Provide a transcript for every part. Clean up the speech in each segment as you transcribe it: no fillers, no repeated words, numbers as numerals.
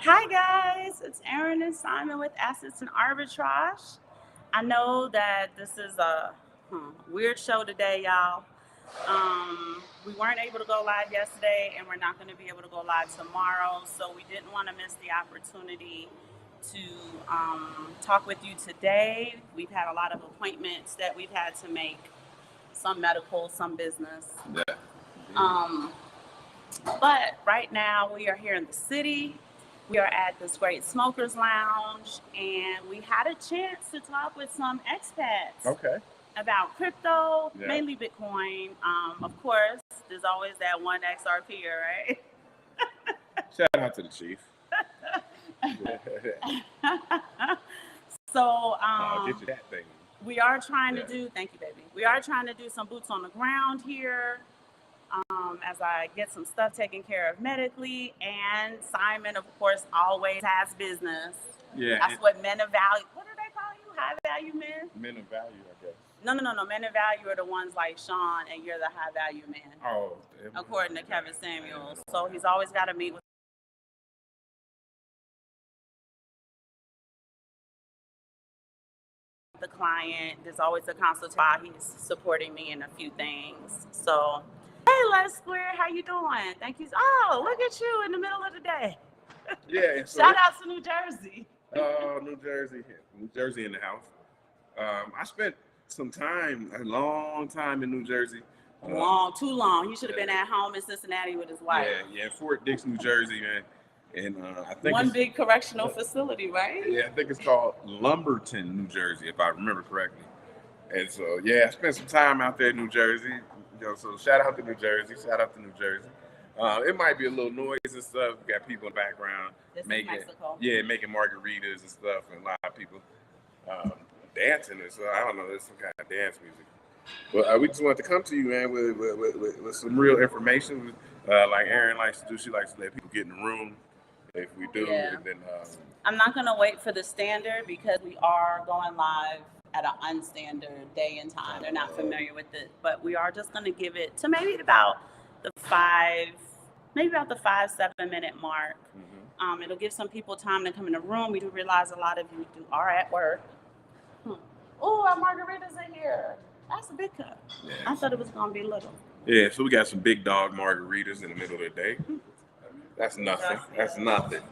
Hi guys, it's Aaron and Simon with Assets and Arbitrage. I know that this is a weird show today, y'all. We weren't able to go live yesterday, and we're not going to be able to go live tomorrow, so we didn't want to miss the opportunity to talk with you today. We've had a lot of appointments that we've had to make, some medical, some business. Yeah. Um, but right now, we are here in the city. We are at this great smokers lounge, and we had a chance to talk with some expats Okay. about crypto, Yeah. mainly Bitcoin. Of course, there's always that one XRP, right? Shout out to the chief. So Get you that thing. we are trying to do, thank you, baby. We are trying to do some boots on the ground here. As I get some stuff taken care of medically, and Simon, of course, always has business. Yeah. That's what men of value. What do they call you? High value men? Men of value, I guess. No. Men of value are the ones like Sean, and you're the high value man. Oh. According to Kevin Samuels. So he's always got to meet with the client. There's always a consultation. He's supporting me in a few things. So, hey, Les Square, how you doing? Thank you. Oh, look at you in the middle of the day. Yeah. So Shout out to New Jersey. New Jersey. New Jersey in the house. I spent a long time in New Jersey. Too long. He should have been at home in Cincinnati with his wife. Yeah. Fort Dix, New Jersey, man. And I think One big correctional facility, right? Yeah, I think it's called Lumberton, New Jersey, if I remember correctly. And so, yeah, I spent some time out there in New Jersey. So shout out to New Jersey. Shout out to New Jersey. It might be a little noise and stuff. We got people in the background making margaritas and stuff, and a lot of people dancing. And so I don't know, there's some kind of dance music. But we just wanted to come to you, man, with some real information. Like Aaron likes to do. She likes to let people get in the room. If we do, and then I'm not gonna wait for the standard because we are going live at an unstandard day and time. They're not familiar with it, but we are just gonna give it to maybe about the 5-7 minute mark. Mm-hmm. It'll give some people time to come in the room. We do realize a lot of you are at work. Oh, our margaritas are here. That's a big cup. Yeah. I thought it was gonna be little. Yeah, so we got some big dog margaritas in the middle of the day. That's nothing. That's nothing.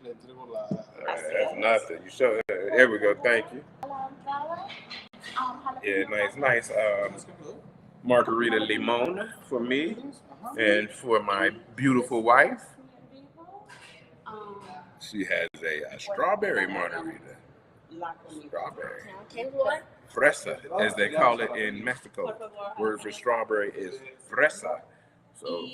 That's nothing. You show. There we go. Thank you. Yeah, nice. Margarita limon for me and for my beautiful wife. She has a strawberry margarita. Strawberry. Fresa, as they call it in Mexico. Word for strawberry is fresa. So.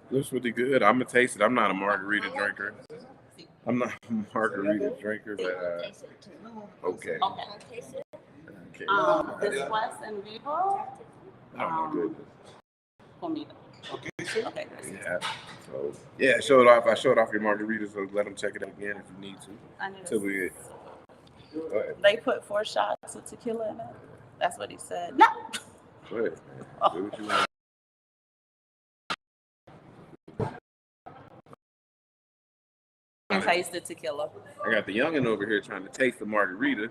Looks really good. I'm gonna taste it. I'm not a margarita drinker. But okay. Después en vivo. Oh my goodness. Comida. Okay. Yeah. So yeah, show it off. I showed off your margaritas, so let them check it out again if you need to. Go ahead. They put 4 shots of tequila in it. That's what he said. No. Go ahead. Do what you want. Taste the tequila. I got the youngin' over here trying to taste the margarita.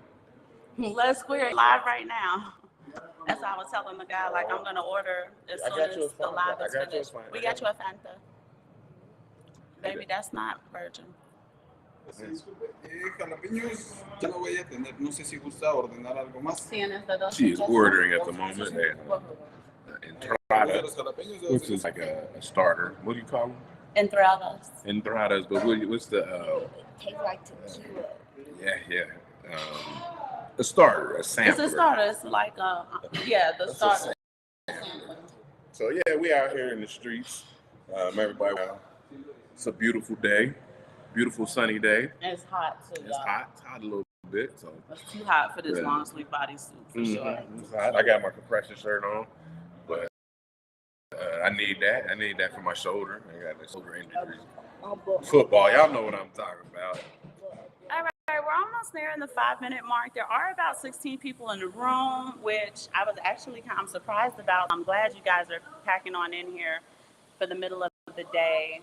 Let's Square live right now. That's why I was telling the guy, like, I'm gonna order as soon as the live is finished. We got you a Fanta. Baby, that's not virgin. Jalapeños ya lo voy a tener. No sé si gusta ordenar algo más. She is ordering at the moment. Entrada, which is like a starter. What do you call them? Entradas, but what's the? Tastes like tequila. Yeah. A starter, a sampler. It's a starter. It's like the starter. So yeah, we out here in the streets. Everybody, it's a beautiful day, beautiful sunny day. And it's hot too. It's hot a little bit. So it's too hot for this long sleeve bodysuit for sure. It's hot. I got my compression shirt on, but I need that. I need that for my shoulder. I got the shoulder injuries. Football, y'all know what I'm talking about. All right, we're almost there in the 5-minute mark. There are about 16 people in the room, which I was actually kind of surprised about. I'm glad you guys are packing on in here for the middle of the day.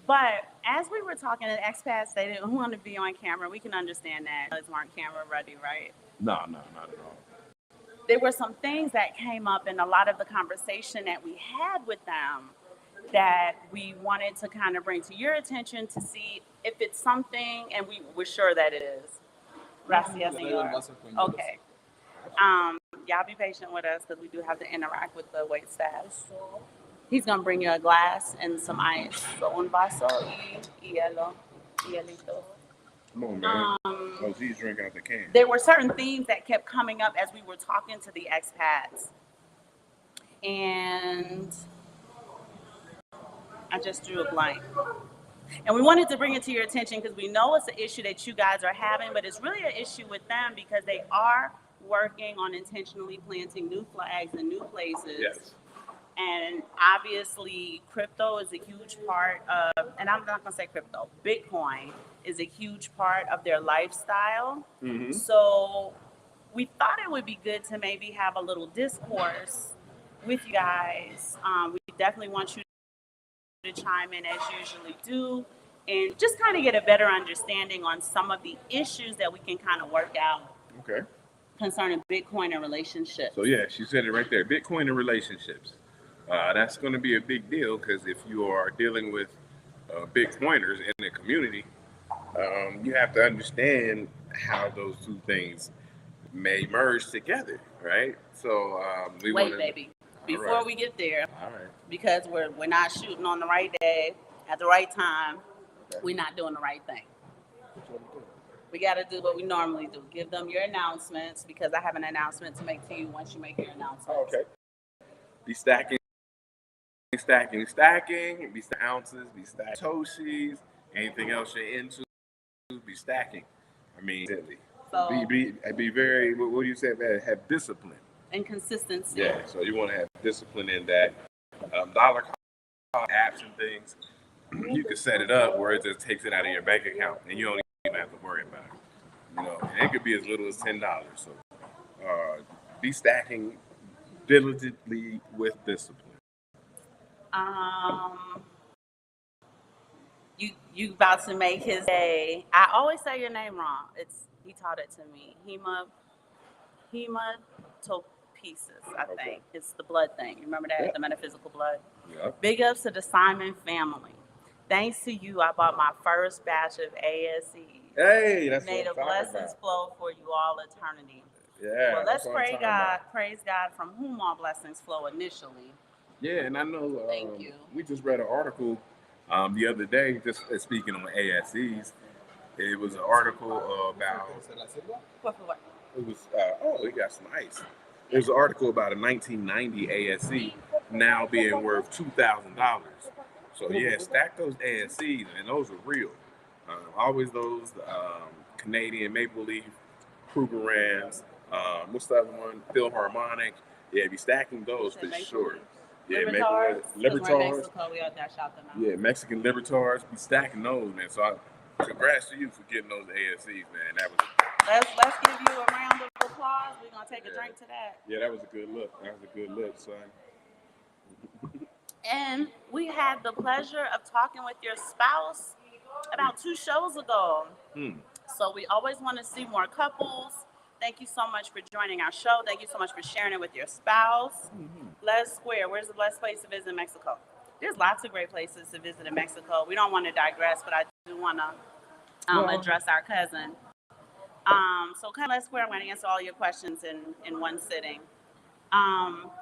But as we were talking, the expats, they didn't want to be on camera. We can understand that. They weren't camera ready, right? No, not at all. There were some things that came up in a lot of the conversation that we had with them that we wanted to kind of bring to your attention to see if it's something, and we're sure that it is. Gracias, senor. Okay. Y'all be patient with us because we do have to interact with the wait staff. He's gonna bring you a glass and some ice. So un vaso y hielo, hielito. Come on, man. Oh, she's drinking out the can. There were certain themes that kept coming up as we were talking to the expats, and I just drew a blank. And we wanted to bring it to your attention because we know it's an issue that you guys are having, but it's really an issue with them because they are working on intentionally planting new flags in new places. Yes. And obviously, crypto is a huge part of, and I'm not going to say crypto, Bitcoin is a huge part of their lifestyle. Mm-hmm. So we thought it would be good to maybe have a little discourse with you guys. We definitely want you to chime in as you usually do and just kind of get a better understanding on some of the issues that we can kind of work out. Okay. Concerning Bitcoin and relationships. So yeah, she said it right there. Bitcoin and relationships. That's going to be a big deal because if you are dealing with Bitcoiners in the community, you have to understand how those two things may merge together, right? So wait, baby, before we get there, all right, because we're not shooting on the right day at the right time, we're not doing the right thing. We got to do what we normally do. Give them your announcements because I have an announcement to make to you once you make your announcement. Okay. Be stacking, be stacking ounces, be stacking Toshis, anything else you're into, be stacking. I mean, so, be very, what do you say, man? Have discipline. And consistency. Yeah, so you want to have discipline in that. Dollar cost apps and things, you can set it up where it just takes it out of your bank account and you don't even have to worry about it. You know, and it could be as little as $10. So be stacking diligently with discipline. You about to make his day. I always say your name wrong. He taught it to me. Hematopoiesis, I think. It's the blood thing. You remember that? Yeah. The metaphysical blood. Yeah. Big ups to the Simon family. Thanks to you, I bought my first batch of ASEs. Hey, that's May the blessings flow for you all eternity. Yeah. Well, let's praise God from whom all blessings flow initially. Yeah, and I know Thank you. We just read an article the other day, just speaking on ASEs. It was an article about. It was we got some ice. It was an article about a 1990 ASE now being worth $2,000. So yeah, stack those ASEs, and those are real. Always those Canadian Maple Leaf, Krugerrands. What's the other one? Philharmonic. Yeah, be stacking those for sure. Yeah, Libertars. Mexico, we out there shout them out. Yeah, Mexican Libertars. Be stacking those, man. So congrats to you for getting those ASEs, man. That was. Let's give you a round of applause. We're gonna take a drink to that. Yeah, that was a good look. Son. And we had the pleasure of talking with your spouse about 2 shows ago. So we always want to see more couples. Thank you so much for joining our show. Thank you so much for sharing it with your spouse. Les Square, where's the best place to visit in Mexico? There's lots of great places to visit in Mexico. We don't want to digress, but I do want to address our cousin. So kind of Les Square, I'm going to answer all your questions in one sitting.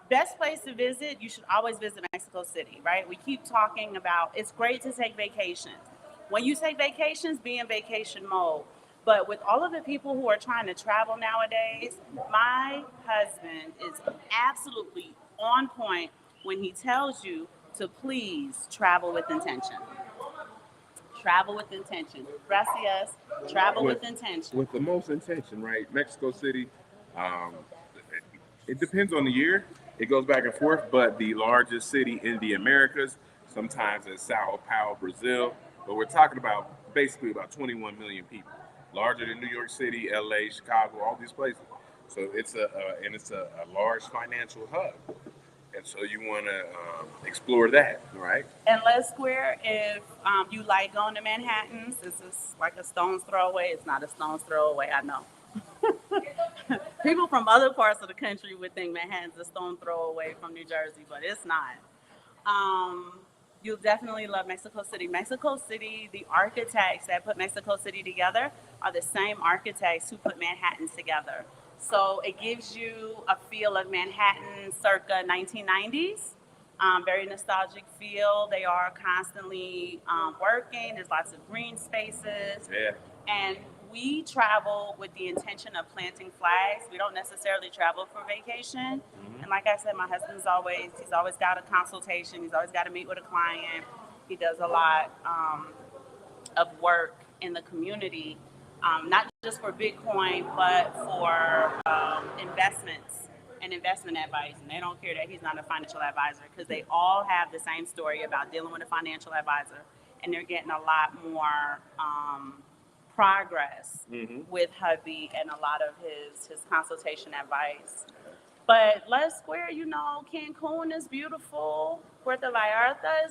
Best place to visit, you should always visit Mexico City, right? We keep talking about, it's great to take vacations. When you take vacations, be in vacation mode. But with all of the people who are trying to travel nowadays, my husband is absolutely on point when he tells you to please travel with intention. Travel with intention. Gracias. Travel with intention. With the most intention, right? Mexico City, it depends on the year. It goes back and forth, but the largest city in the Americas, sometimes it's Sao Paulo, Brazil. But we're talking about basically about 21 million people. larger than New York City, LA, Chicago, all these places. So it's a large financial hub, and so you want to explore that, right? And Les Square, if you like going to Manhattan, this is like a stone's throw away. It's not a stone's throw away, I know. People from other parts of the country would think Manhattan's a stone throw away from New Jersey, but it's not. Um, you'll definitely love Mexico City. Mexico City, the architects that put Mexico City together are the same architects who put Manhattan together. So it gives you a feel of Manhattan circa 1990s. Very nostalgic feel. They are constantly working. There's lots of green spaces. Yeah. And we travel with the intention of planting flags. We don't necessarily travel for vacation. And like I said, my husband's he's always got a consultation. He's always got to meet with a client. He does a lot of work in the community, not just for Bitcoin, but for investments and investment advice. And they don't care that he's not a financial advisor because they all have the same story about dealing with a financial advisor. And they're getting a lot more progress with hubby and a lot of his consultation advice. But Les Square, you know, Cancun is beautiful. Puerto Vallarta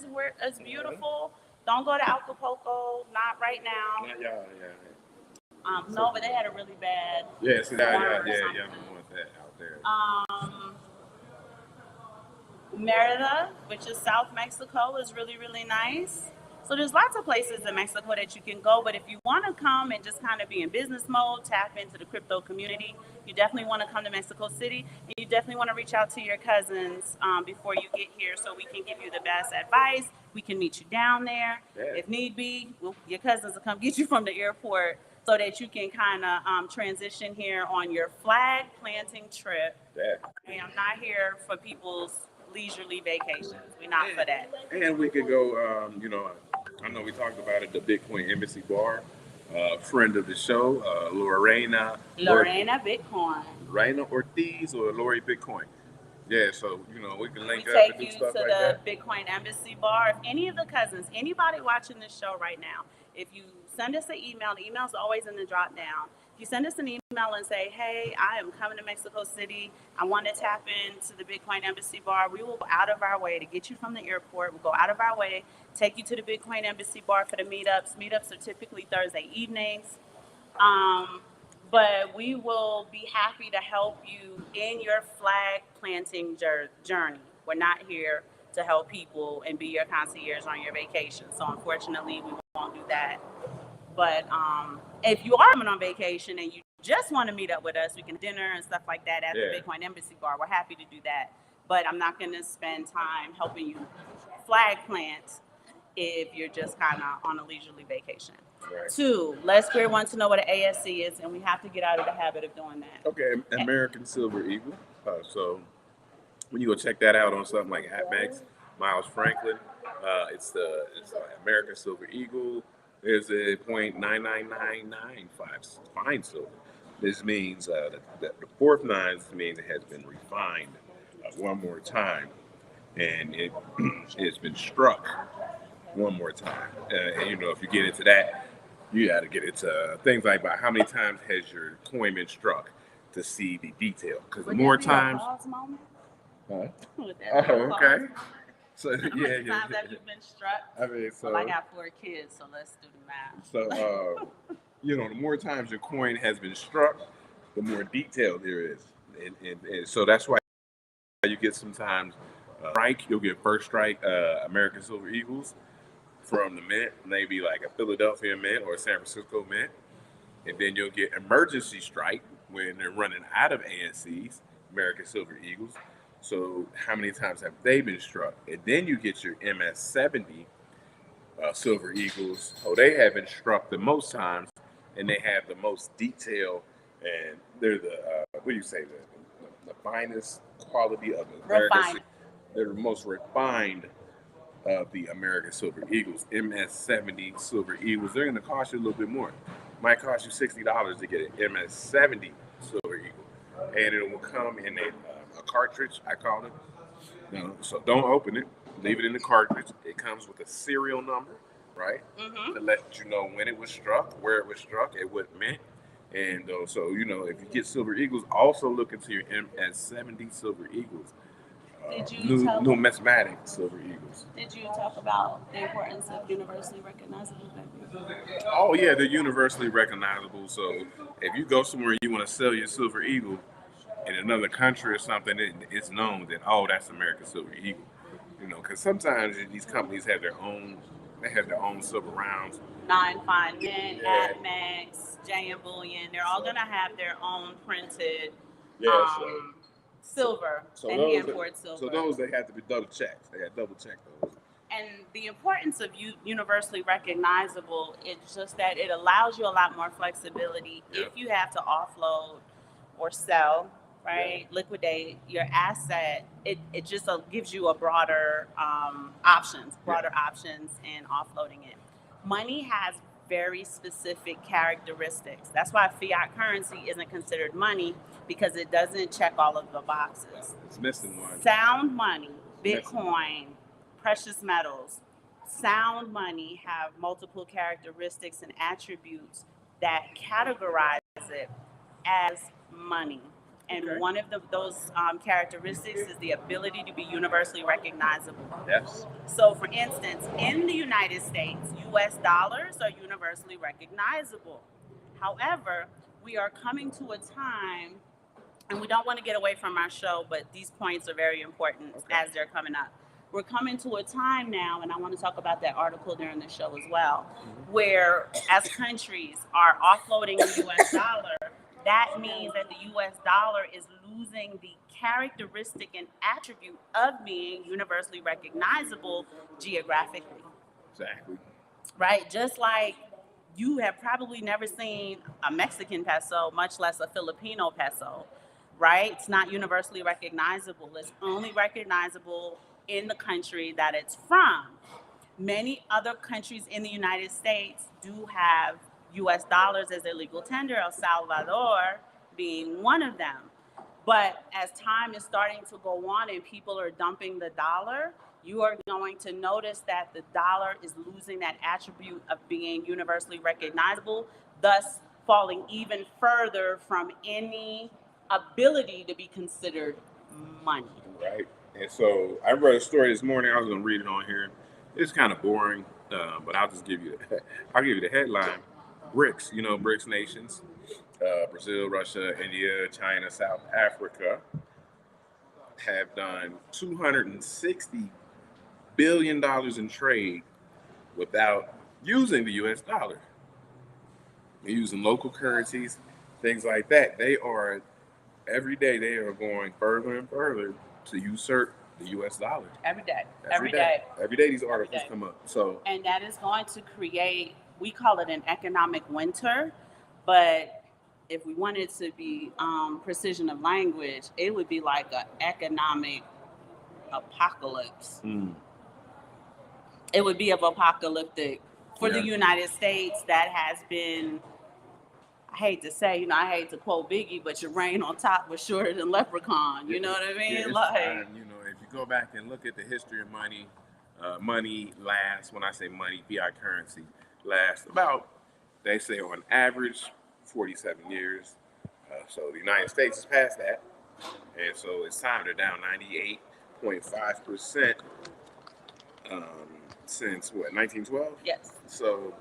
is beautiful. Don't go to Acapulco, not right now. Yeah. No, but they had a really bad. Yes, yeah. We something. want that out there. Merida, which is South Mexico, is really, really nice. So there's lots of places in Mexico that you can go, but if you want to come and just kind of be in business mode, tap into the crypto community, you definitely want to come to Mexico City, and you definitely want to reach out to your cousins before you get here so we can give you the best advice. We can meet you down there. Yeah. If need be, your cousins will come get you from the airport so that you can kind of transition here on your flag planting trip. Yeah. And I'm not here for people's leisurely vacations. We're not for that. And we could go, I know we talked about it, the Bitcoin Embassy Bar. Friend of the show, Lorena Bitcoin. Lorena Ortiz or Lori Bitcoin. Yeah, so, we can link We up take and do you to stuff like the that. Bitcoin Embassy Bar. If any of the cousins, anybody watching this show right now, if you send us an email, the email's always in the drop down. If you send us an email and say, hey, I am coming to Mexico City, I want to tap into the Bitcoin Embassy Bar, we will go out of our way to get you from the airport. We'll go out of our way, take you to the Bitcoin Embassy Bar for the meetups. Meetups are typically Thursday evenings. But we will be happy to help you in your flag planting journey. We're not here to help people and be your concierge on your vacation. So unfortunately, we won't do that. But if you are coming on vacation and you just want to meet up with us, we can dinner and stuff like that at the Bitcoin Embassy Bar. We're happy to do that. But I'm not going to spend time helping you flag plant if you're just kind of on a leisurely vacation. Right. 2, Les Square wants to know what an ASC is, and we have to get out of the habit of doing that. Okay, American Silver Eagle. So when you go check that out on something like AppMax, Miles Franklin, it's American Silver Eagle. There's a 0.99995 fine silver. This means that the fourth nine means it has been refined one more time, and it's been struck one more time. And if you get into that, you got to get into things like about how many times has your coin been struck to see the detail. Because the more times. Okay. So times have you been struck? I mean, so I got 4 kids, so let's do the math. So the more times your coin has been struck, the more detail there is, and so that's why you get sometimes strike. You'll get first strike American Silver Eagles from the mint, maybe like a Philadelphia mint or a San Francisco mint, and then you'll get emergency strike when they're running out of ASCs, American Silver Eagles. So how many times have they been struck? And then you get your MS70 Silver Eagles. Oh, they have been struck the most times, and they have the most detail, and they're the finest quality of American. They're the most refined of the American Silver Eagles. MS70 Silver Eagles. They're going to cost you a little bit more. Might cost you $60 to get an MS70 Silver Eagle, and it will come in a cartridge, I call it. So don't open it. Leave it in the cartridge. It comes with a serial number, right? Mm-hmm. To let you know when it was struck, where it was struck, and what it meant. And so, you know, if you get silver eagles, also look into your MS-70 silver eagles. Did you tell Numismatic silver eagles. Did you talk about the importance of universally recognizable, baby? Oh yeah, they're universally recognizable. So if you go somewhere and you want to sell your silver eagle in another country or something, it's known that, oh, that's American silver eagle. You know, because sometimes these companies have their own. They have their own silver rounds. Nine Fine Mint, Yeah. AdMax, J and Bullion, they're all gonna have their own printed Yeah, silver and those hand-poured silver. So those they have to be double checked. They have double checked those. And the importance of universally recognizable, it's just that it allows you a lot more flexibility if you have to offload or sell, right? Liquidate your asset. It just gives you a broader options in offloading it. Money has very specific characteristics. That's why fiat currency isn't considered money, because it doesn't check all of the boxes. It's missing one. Sound money, Bitcoin, precious metals, sound money have multiple characteristics and attributes that categorize it as money. And one of those characteristics is the ability to be universally recognizable. Yes. So, for instance, in the United States, US dollars are universally recognizable. However, we are coming to a time, and we don't want to get away from our show, but these points are very important as they're coming up. We're coming to a time now, and I want to talk about that article during the show as well, where as countries are offloading the US dollar, that means that the US dollar is losing the characteristic and attribute of being universally recognizable geographically. Exactly. Right? Just like you have probably never seen a Mexican peso, much less a Filipino peso, right? It's not universally recognizable. It's only recognizable in the country that it's from. Many other countries in the United States do have US dollars as their legal tender, El Salvador being one of them. But as time is starting to go on and people are dumping the dollar, you are going to notice that the dollar is losing that attribute of being universally recognizable, thus falling even further from any ability to be considered money. Right. And so I read a story this morning. I was going to read it on here. It's kind of boring, but I'll just give you the headline. BRICS, you know, BRICS nations, Brazil, Russia, India, China, South Africa, have done $260 billion in trade without using the US dollar. They're using local currencies, things like that. Every day they are going further and further to usurp the US dollar. Every day. Every day these articles come up. So, and that is going to create, we call it an economic winter, but if we wanted to be precision of language, it would be like an economic apocalypse. It would be apocalyptic for the United States. That has been, I hate to say, I hate to quote Biggie, but your reign on top was shorter than Leprechaun. You know what I mean? Yeah, like, if you go back and look at the history of money, money lasts, when I say money, fiat currency, lasts about, they say on average, 47 years. So the United States has passed that. And so it's time they're down 98.5% since what, 1912? Yes. So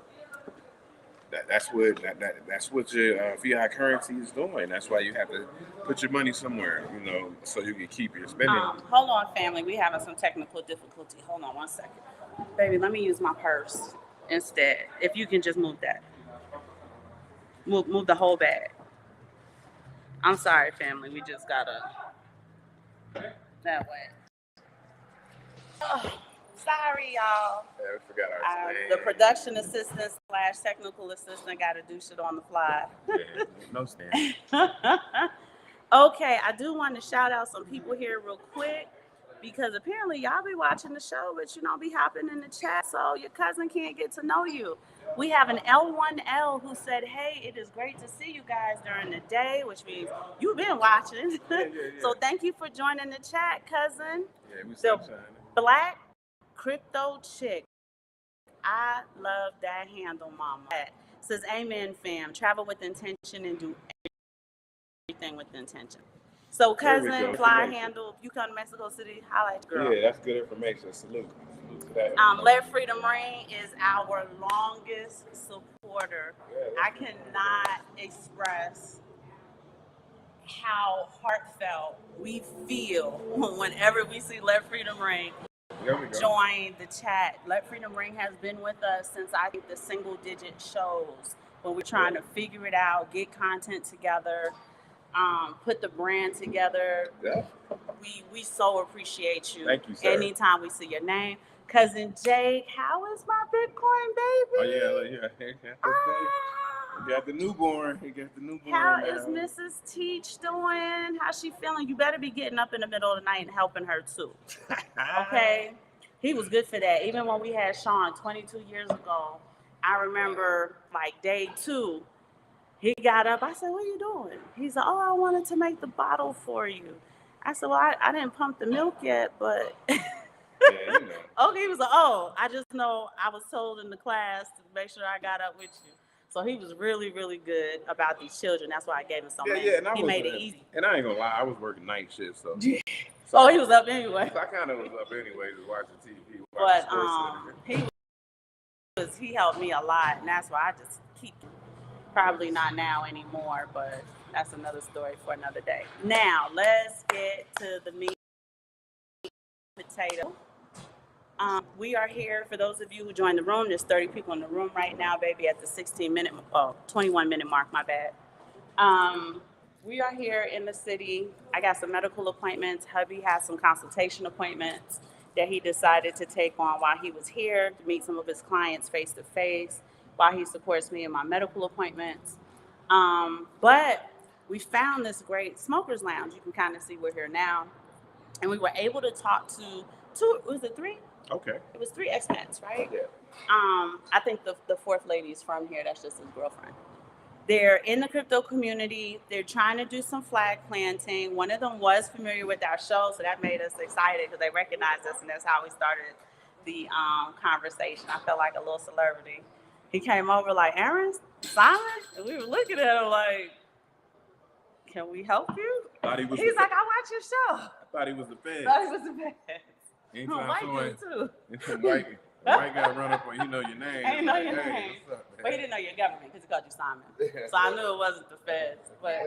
that's what your fiat currency is doing. That's why you have to put your money somewhere, so you can keep your spending. Hold on, family. We having some technical difficulty. Hold on 1 second. Baby, let me use my purse instead. If you can just move that. Move the whole bag. I'm sorry, family. We just gotta that way. Oh, sorry, y'all. Yeah, we forgot our The production assistant / technical assistant got to do shit on the fly. Yeah, no stand. Okay, I do want to shout out some people here real quick, because apparently y'all be watching the show, but be hopping in the chat, so your cousin can't get to know you. We have an L1L who said, hey, it is great to see you guys during the day, which means you've been watching. Yeah. So thank you for joining the chat, cousin. Yeah, we The sunshine. Black Crypto Chick I love that handle, mama. It says, amen, fam. Travel with intention and do everything with intention. So, There we cousin, go. fly Information. handle, if you come to Mexico City, holla at your girl. Yeah, that's good information. Salute. Salute to that. Let Freedom Ring is our longest supporter. Yeah, I cannot express how heartfelt we feel whenever we see Let Freedom Ring there we go. join the chat. Let Freedom Ring has been with us since I think the single digit shows when we're trying to figure it out, get content together, put the brand together. Yeah. We so appreciate you. Thank you, sir. Anytime we see your name. Cousin Jake, how is my Bitcoin baby? Oh yeah. He got the newborn. He got the newborn. How now. is Mrs. Teach doing? How's she feeling? You better be getting up in the middle of the night and helping her too. Okay? He was good for that. Even when we had Sean 22 years ago, I remember like day 2, he got up. I said, what are you doing? He said, oh, I wanted to make the bottle for you. I said, well, I didn't pump the milk yet, but... Yeah, you know. Okay, he was like, oh, I just know I was told in the class to make sure I got up with you. So he was really, really good about these children. That's why I gave him so many. Yeah, and he made it easy. And I ain't gonna lie, I was working night shifts, so. So he was up anyway. So I kind of was up anyway, just watching TV. But Watching he helped me a lot, and that's why I just keep. Probably not now anymore, but that's another story for another day. Now let's get to the meat potato. We are here for those of you who joined the room. There's 30 people in the room right now, baby, at the 21-minute mark, my bad. We are here in the city. I got some medical appointments. Hubby has some consultation appointments that he decided to take on while he was here to meet some of his clients face to face while he supports me in my medical appointments. But we found this great smokers lounge. You can kind of see we're here now. And we were able to talk to three? Okay. It was 3 expats, right? Yeah. I think the fourth lady is from here. That's just his girlfriend. They're in the crypto community. They're trying to do some flag planting. One of them was familiar with our show, so that made us excited because they recognized us, and that's how we started the conversation. I felt like a little celebrity. He came over like, Aaron, Simon? And we were looking at him like, can we help you? He's like, I watch your show. I thought he was the Fed. Thought he was the best. Anytime White someone, dude too. white guy run up on you, know your name. I didn't know your Hey, name. what's up, man? But he didn't know your government because he called you Simon. So I knew it wasn't the feds. But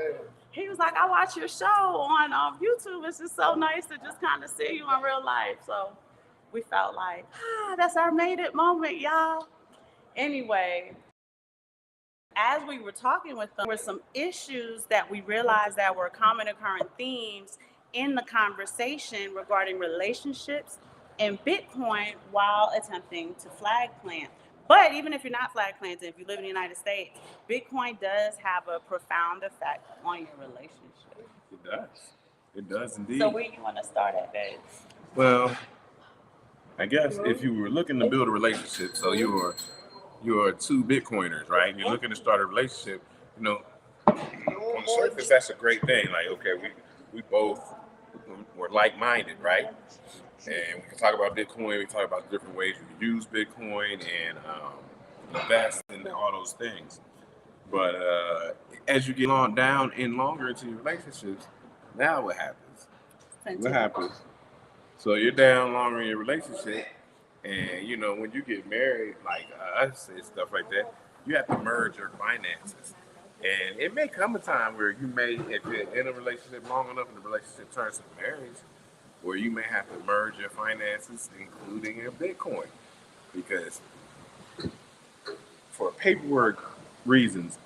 he was like, I watch your show on YouTube. It's just so nice to just kind of see you in real life. So we felt like, that's our made it moment, y'all. Anyway, as we were talking with them, there were some issues that we realized that were common occurring themes in the conversation regarding relationships and Bitcoin while attempting to flag plant. But even if you're not flag planting, if you live in the United States, Bitcoin does have a profound effect on your relationship. It does. It does indeed. So where you want to start at, babe? Well, I guess if you were looking to build a relationship, so you're 2 Bitcoiners, right? You're looking to start a relationship, you know, on the surface, that's a great thing. Like, okay, we both were like-minded, right? And we can talk about Bitcoin, we can talk about different ways you can use Bitcoin and invest in all those things. But as you get down and longer into your relationships, now what happens? What happens? So you're down longer in your relationship, and you know, when you get married, like us and stuff like that, you have to merge your finances. And it may come a time where you may, if you're in a relationship long enough and the relationship turns to marriage, where you may have to merge your finances, including your Bitcoin. Because for paperwork reasons,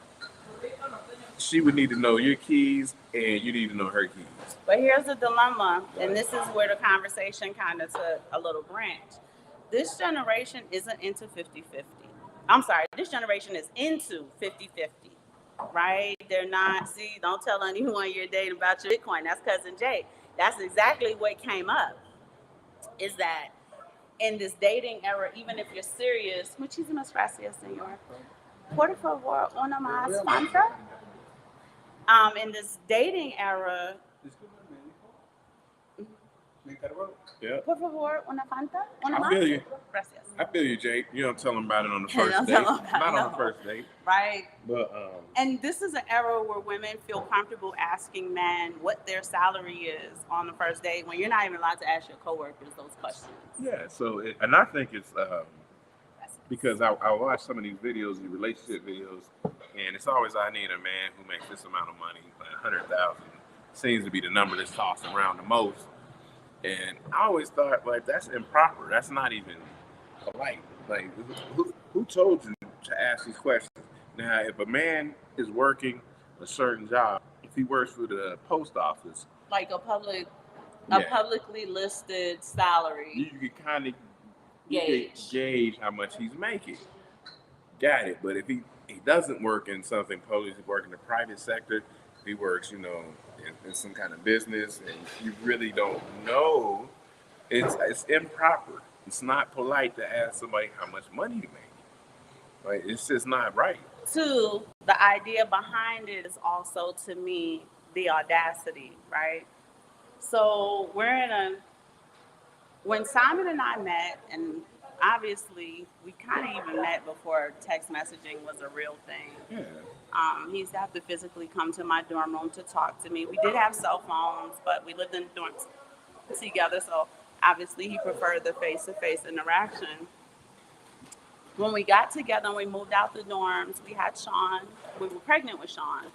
she would need to know your keys and you need to know her keys. But here's the dilemma, and this is where the conversation kind of took a little branch. This generation isn't into 50-50. I'm sorry, this generation is into 50-50, right? They're not, see, don't tell anyone you're dating about your Bitcoin. That's Cousin Jay. That's exactly what came up, is that in this dating era, even if you're serious, muchísimas gracias, señor. Por favor, una más Fanta. In this dating era, Yeah. por favor, una Fanta. Una I más. feel you. Gracias. I feel you, Jake. You don't tell them about it on the Don't first tell date. 'em about Not it, on the no. first date. Right. But And this is an era where women feel comfortable asking men what their salary is on the first date when you're not even allowed to ask your coworkers those questions. yeah, so and I think it's because I watch some of these videos, these relationship videos, and it's always I need a man who makes this amount of money, like 100,000 seems to be the number that's tossed around the most. And I always thought, like, that's improper. That's not even polite. Like, who told you to ask these questions? Now, if a man is working a certain job, if he works for the post office, Like a yeah, publicly listed salary you can kind of gauge. how much he's making. Got it. But if he doesn't work in something public, he works in the private sector, he works, in some kind of business, and you really don't know, it's improper. It's not polite to ask somebody how much money you make. Right? It's just not right. Two, the idea behind it is also, to me, the audacity, right? So when Simon and I met, and obviously we kind of even met before text messaging was a real thing. Yeah. He used to have to physically come to my dorm room to talk to me. We did have cell phones, but we lived in dorms together, so obviously he preferred the face-to-face interaction. When we got together and we moved out the dorms, we had Sean. We were pregnant with Sean.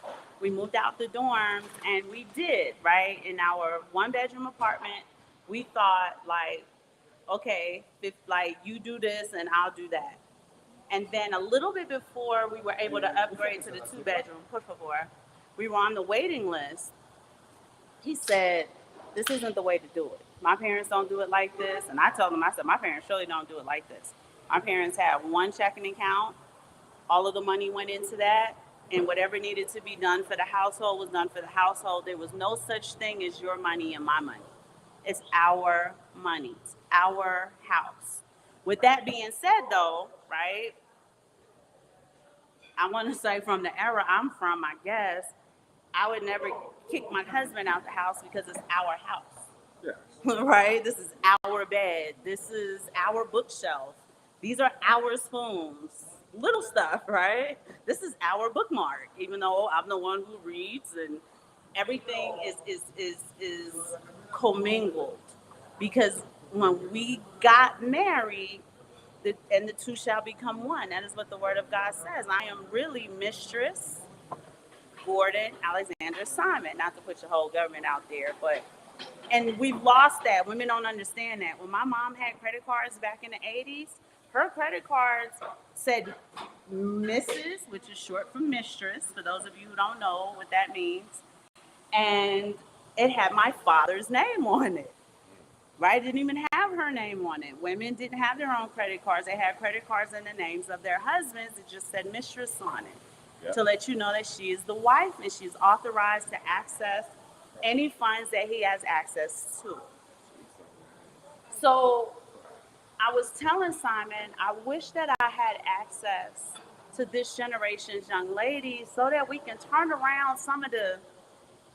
We moved out the dorms, and we did, right? In our one-bedroom apartment, we thought, like, okay, like, you do this and I'll do that. And then a little bit before we were able to upgrade to the two-bedroom, por favor, we were on the waiting list. He said, this isn't the way to do it. My parents don't do it like this. And I told him, I said, my parents surely don't do it like this. My parents have one checking account. All of the money went into that. And whatever needed to be done for the household was done for the household. There was no such thing as your money and my money. It's our money. It's our house. With that being said, though, right, I want to say from the era I'm from, I guess, I would never kick my husband out the house because it's our house. Yeah. Right? This is our bed. This is our bookshelf. These are our spoons. Little stuff, right? This is our bookmark, even though I'm the one who reads, and everything is commingled. Because when we got married, and the two shall become one. That is what the word of God says. I am really Mistress Gordon Alexander Simon. Not to put your whole government out there, and we've lost that. Women don't understand that. When my mom had credit cards back in the 80s, her credit cards said Mrs., which is short for mistress, for those of you who don't know what that means, and it had my father's name on it. Right? It didn't even have her name on it. Women didn't have their own credit cards. They had credit cards in the names of their husbands. It just said mistress on it. Yep. To let you know that she is the wife and she's authorized to access any funds that he has access to. So I was telling Simon, I wish that I had access to this generation's young ladies so that we can turn around some of the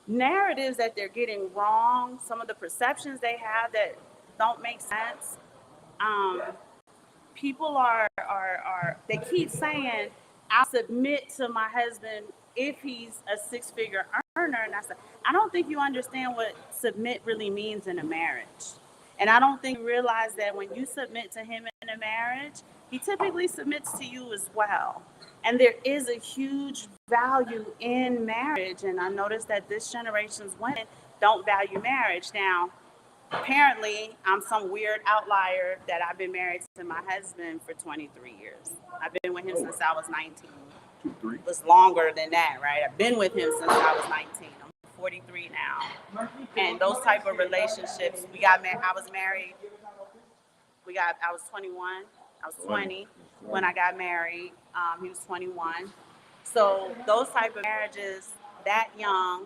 narratives that they're getting wrong, some of the perceptions they have that don't make sense. People they keep saying, I'll submit to my husband if he's a six-figure earner. And I said, I don't think you understand what submit really means in a marriage. And I don't think you realize that when you submit to him in a marriage, he typically submits to you as well. And there is a huge value in marriage. And I noticed that this generation's women don't value marriage. Now, apparently, I'm some weird outlier that I've been married to my husband for 23 years. I've been with him since I was 19. It was longer than that, right? I've been with him since I was 19. I'm 43 now. And those type of relationships, we got married. I was married. I was 21. I was 20 when I got married. He was 21. So those type of marriages that young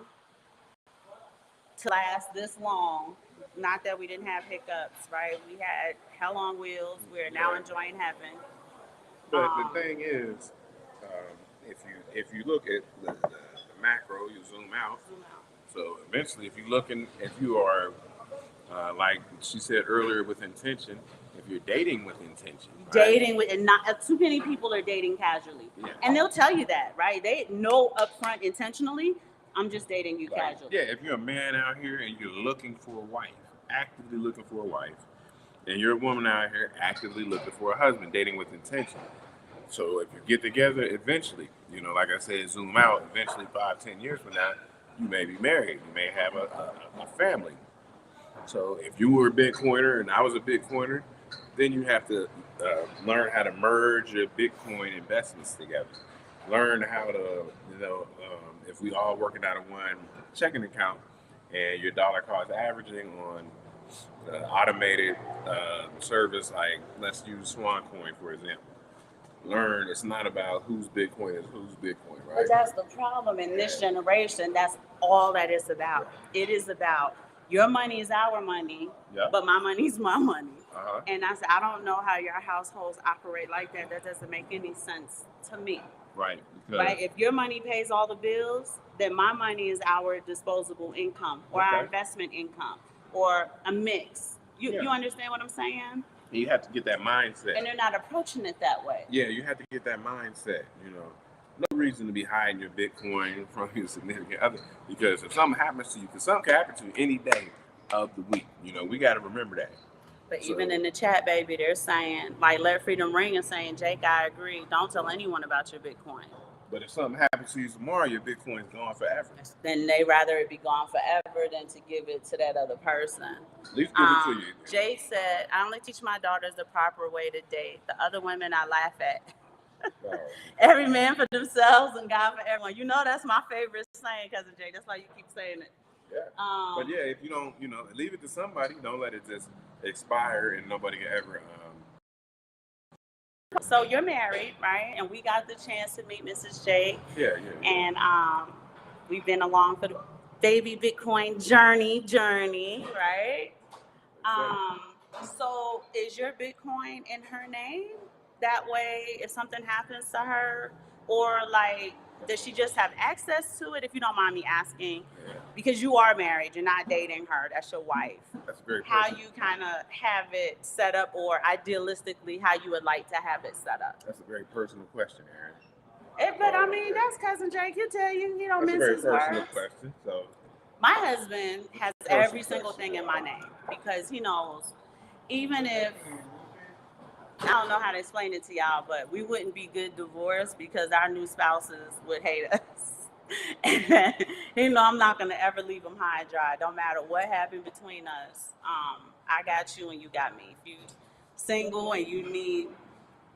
to last this long, not that we didn't have hiccups, right? We had hell on wheels. We're now enjoying heaven. But the thing is, if you look at the macro, you zoom out. So eventually, if you are, like she said earlier, with intention, If you're dating with intention, right? Dating with, and not too many people are dating casually, and they'll tell you that, right? They know upfront intentionally, I'm just dating you casually. Yeah, if you're a man out here and you're looking for a wife, actively looking for a wife, and you're a woman out here actively looking for a husband, dating with intention. So if you get together, eventually, like I said, zoom out, eventually 5-10 years from now, you may be married, you may have a family. So if you were a Bitcoiner and I was a Bitcoiner, then you have to learn how to merge your Bitcoin investments together. Learn how to, if we all working out of one checking account and your dollar cost averaging on automated service, like let's use Swan Coin, for example. Learn it's not about whose Bitcoin is whose Bitcoin, right? But that's the problem in this generation. That's all that it's about. It is about your money is our money, but my money's my money. And I said, I don't know how your households operate like that. That doesn't make any sense to me. Right. Right. If your money pays all the bills, then my money is our disposable income or our investment income or a mix. You understand what I'm saying? You have to get that mindset. And they're not approaching it that way. Yeah, you have to get that mindset, No reason to be hiding your Bitcoin from your significant other, because if something happens to you, because something can happen to you any day of the week, we got to remember that. But even in the chat, baby, they're saying, like, Let Freedom Ring is saying, Jake, I agree. Don't tell anyone about your Bitcoin. But if something happens to you tomorrow, your Bitcoin's gone forever. Then they rather it be gone forever than to give it to that other person. At least give it to you. Jake said, I only teach my daughters the proper way to date. The other women I laugh at. Every man for themselves and God for everyone. That's my favorite saying, Cousin Jay. That's why you keep saying it. Yeah. But yeah, if you don't, leave it to somebody. Don't let it just expire and nobody can ever. So you're married, right? And we got the chance to meet Mrs. Jake. Yeah. And we've been along for the baby Bitcoin journey, right? So is your Bitcoin in her name? That way, if something happens to her, or like, does she just have access to it? If you don't mind me asking, because you are married, you're not dating her. That's your wife. That's very how you kind of have it set up, or idealistically, how you would like to have it set up. That's a very personal question, Aaron. But I mean, that's Cousin Jake. He'll tell you, he don't miss his words. That's a very personal question. So, my husband has every single thing in my name because he knows, even if. I don't know how to explain it to y'all, but we wouldn't be good divorced because our new spouses would hate us. And, I'm not going to ever leave them high and dry. Don't matter what happened between us. I got you and you got me. If you single and you need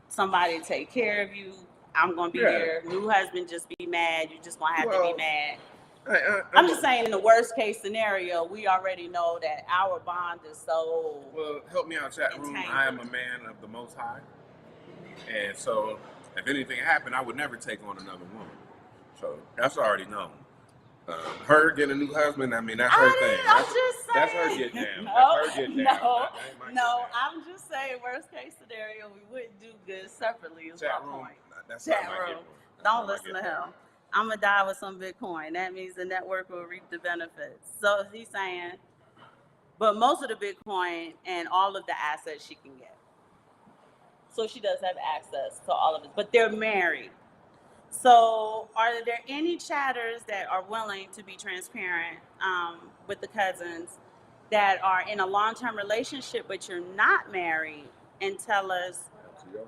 somebody to take care of you, I'm going to be there. New husband, just be mad. You just going to have to be mad. I'm just saying, in the worst case scenario, we already know that our bond is so. Well, help me out, chat room. I am a man of the Most High, and so if anything happened, I would never take on another woman. So that's already known. Her getting a new husband, I mean, that's her thing. That's her get down. I'm just saying, worst case scenario, we wouldn't do good separately. Is chat my room. point. That's chat room. Don't listen to him. I'm going to die with some Bitcoin. That means the network will reap the benefits. So he's saying, but most of the Bitcoin and all of the assets she can get. So she does have access to all of it, but they're married. So are there any chatters that are willing to be transparent with the cousins that are in a long-term relationship, but you're not married, and tell us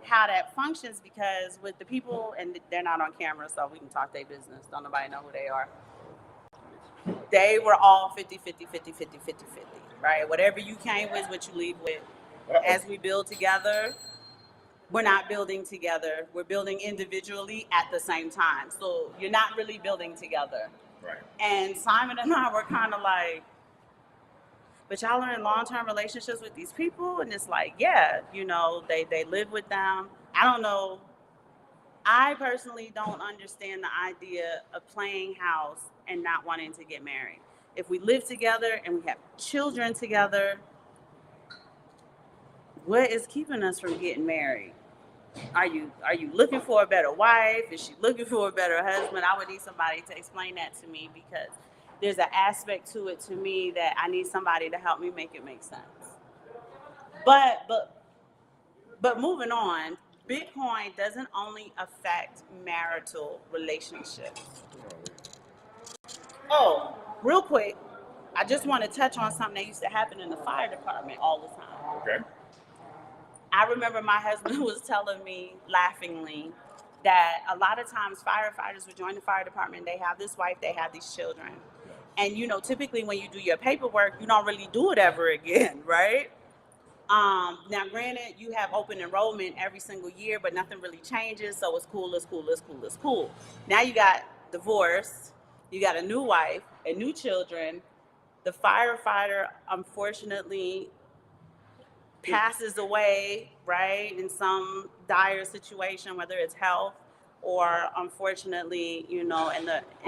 how that functions? Because with the people, and they're not on camera, so we can talk their business. Don't nobody know who they are. They were all 50, right? Whatever you came with, what you leave with. As we build together, we're not building together. We're building individually at the same time. So you're not really building together. Right. And Simon and I were kind of like, but y'all are in long-term relationships with these people? And it's like, yeah, they live with them. I don't know. I personally don't understand the idea of playing house and not wanting to get married. If we live together and we have children together, what is keeping us from getting married? Are you looking for a better wife? Is she looking for a better husband? I would need somebody to explain that to me, because there's an aspect to it to me that I need somebody to help me make it make sense. But But moving on, Bitcoin doesn't only affect marital relationships. Oh, real quick, I just want to touch on something that used to happen in the fire department all the time. Okay. I remember my husband was telling me laughingly that a lot of times firefighters would join the fire department, they have this wife, they have these children. And typically when you do your paperwork, you don't really do it ever again, right? Now granted, you have open enrollment every single year, but nothing really changes, so it's cool, it's cool, it's cool, it's cool. Now you got divorce, you got a new wife and new children. The firefighter unfortunately passes away, right, in some dire situation, whether it's health or unfortunately, in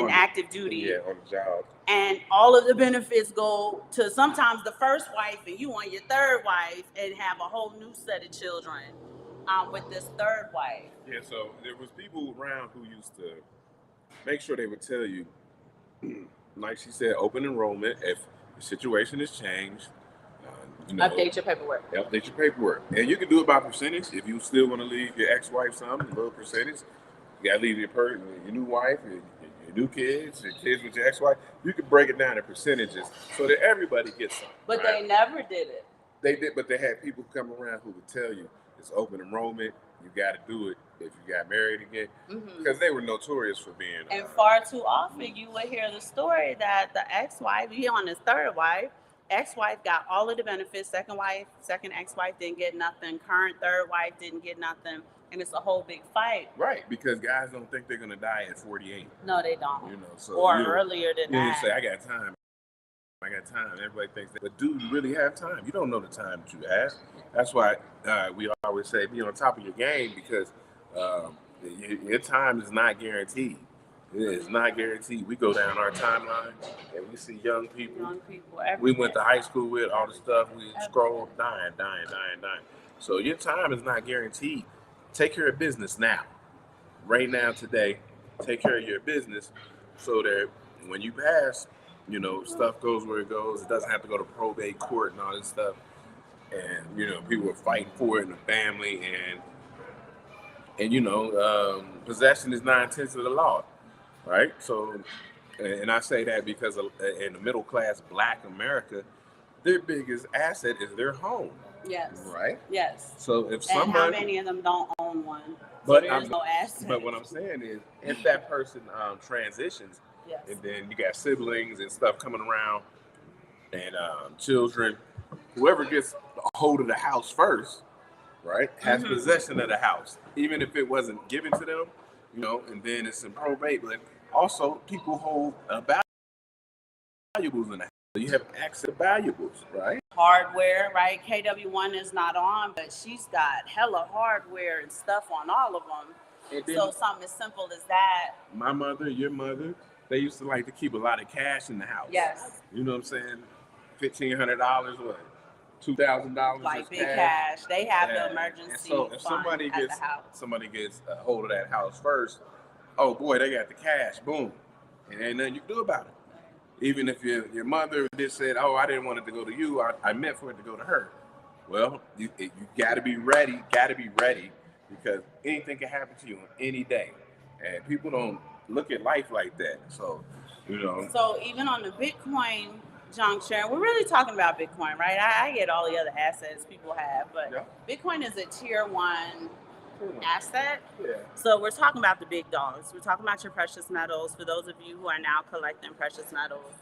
active duty. Yeah, on the job. And all of the benefits go to sometimes the first wife, and you want your third wife, and have a whole new set of children with this third wife. Yeah, so there was people around who used to make sure they would tell you, like she said, open enrollment. If the situation has changed, Update your paperwork. Update your paperwork, and you can do it by percentage. If you still want to leave your ex-wife some, a little percentage, you gotta leave your new wife, your new kids, your kids with your ex-wife. You can break it down in percentages so that everybody gets some. But right? They never did it. They did, but they had people come around who would tell you it's open enrollment. You got to do it if you got married again, because they were notorious for being. And far too often, you would hear the story that the ex-wife, he on his third wife, ex-wife got all of the benefits. Second ex-wife didn't get nothing. Current third wife didn't get nothing, and it's a whole big fight. Right, because guys don't think they're gonna die at 48. No, they don't. Or earlier than that. You say, I got time. Everybody thinks that, but do you really have time? You don't know the time that you have. That's why we always say be on top of your game, because your time is not guaranteed. It is not guaranteed. We go down our timeline and we see young people we went to high school with, all the stuff, we scroll, dying. So your time is not guaranteed. Take care of business now. Right now, today, take care of your business so that when you pass, stuff goes where it goes. It doesn't have to go to probate court and all this stuff. And, people are fighting for it in the family. And possession is 9/10 of the law, right? So, and I say that because in the middle class Black America, their biggest asset is their home. Yes. Right? Yes. So if and how many of them don't own one? But so there's no asset. But what I'm saying is, if that person transitions, yes. And then you got siblings and stuff coming around, and children, whoever gets a hold of the house first, right, has possession of the house, even if it wasn't given to them, and then it's in probate. But also, people hold valuables in the house. You have access to valuables, right? Hardware, right? KW1 is not on, but she's got hella hardware and stuff on all of them. So something as simple as that. My mother, your mother, they used to like to keep a lot of cash in the house. Yes. You know what I'm saying? $1,500, what? $2,000. Like big cash. They have the emergency so if fund somebody gets a hold of that house first, oh boy, they got the cash. Boom, and ain't nothing you can do about it. Even if your mother just said, "Oh, I didn't want it to go to you. I meant for it to go to her." Well, you got to be ready. Got to be ready, because anything can happen to you on any day, and people don't look at life like that. So, So even on the Bitcoin juncture, we're really talking about Bitcoin, right? I get all the other assets people have, but Bitcoin is a tier 1 asset. Yeah. So we're talking about the big dogs. We're talking about your precious metals. For those of you who are now collecting precious metals,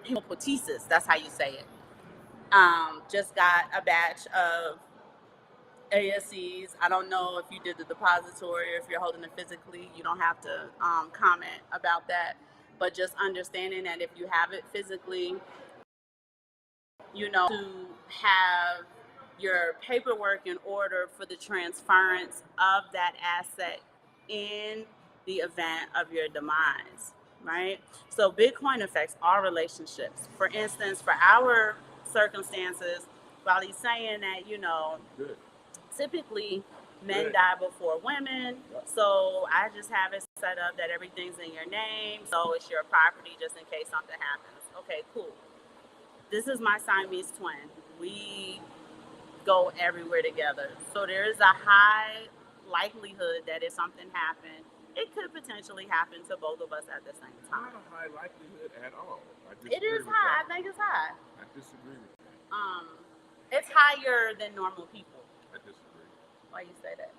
hemopotesis, that's how you say it. Just got a batch of ASCs. I don't know if you did the depository or if you're holding it physically. You don't have to comment about that, but just understanding that if you have it physically, to have your paperwork in order for the transference of that asset in the event of your demise, right? So Bitcoin affects all relationships. For instance, for our circumstances, while he's saying that, typically men die before women, so I just have it set up that everything's in your name, so it's your property just in case something happens. Okay, cool. This is my Siamese twin. We go everywhere together. So there is a high likelihood that if something happened, it could potentially happen to both of us at the same time. Not a high likelihood at all. It is high. I think it's high. I disagree with that. It's higher than normal people. I disagree. Why you say that?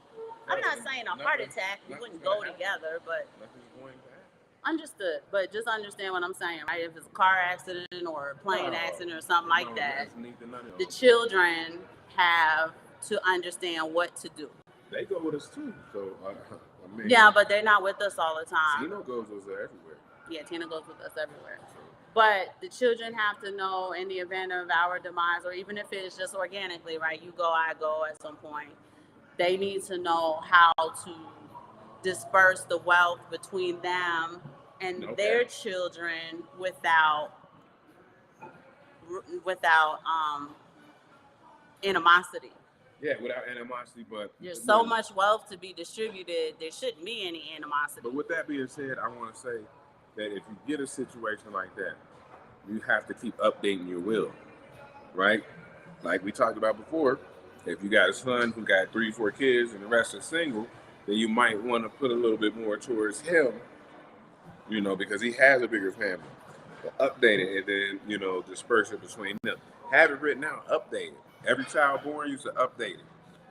I'm not saying a heart attack. We wouldn't go together, but Nothing's going to happen. understood. But just understand what I'm saying, right? If it's a car accident or a plane accident or something like that, the children have to understand what to do. They go with us too. So I mean, Yeah, but they're not with us all the time. Tino goes with us everywhere. Yeah, Tina goes with us everywhere. But the children have to know in the event of our demise, or even if it's just organically, right? You go, I go at some point. They need to know how to disperse the wealth between them and their children without animosity. Yeah, without animosity, but there's so much wealth to be distributed, there shouldn't be any animosity. But with that being said, I want to say that if you get a situation like that, you have to keep updating your will, right? Like we talked about before, if you got a son who got 3-4 kids and the rest are single, then you might want to put a little bit more towards him, you know, because he has a bigger family. Update it and then, you know, disperse it between them. Have it written out, update it. Every child born used to update it,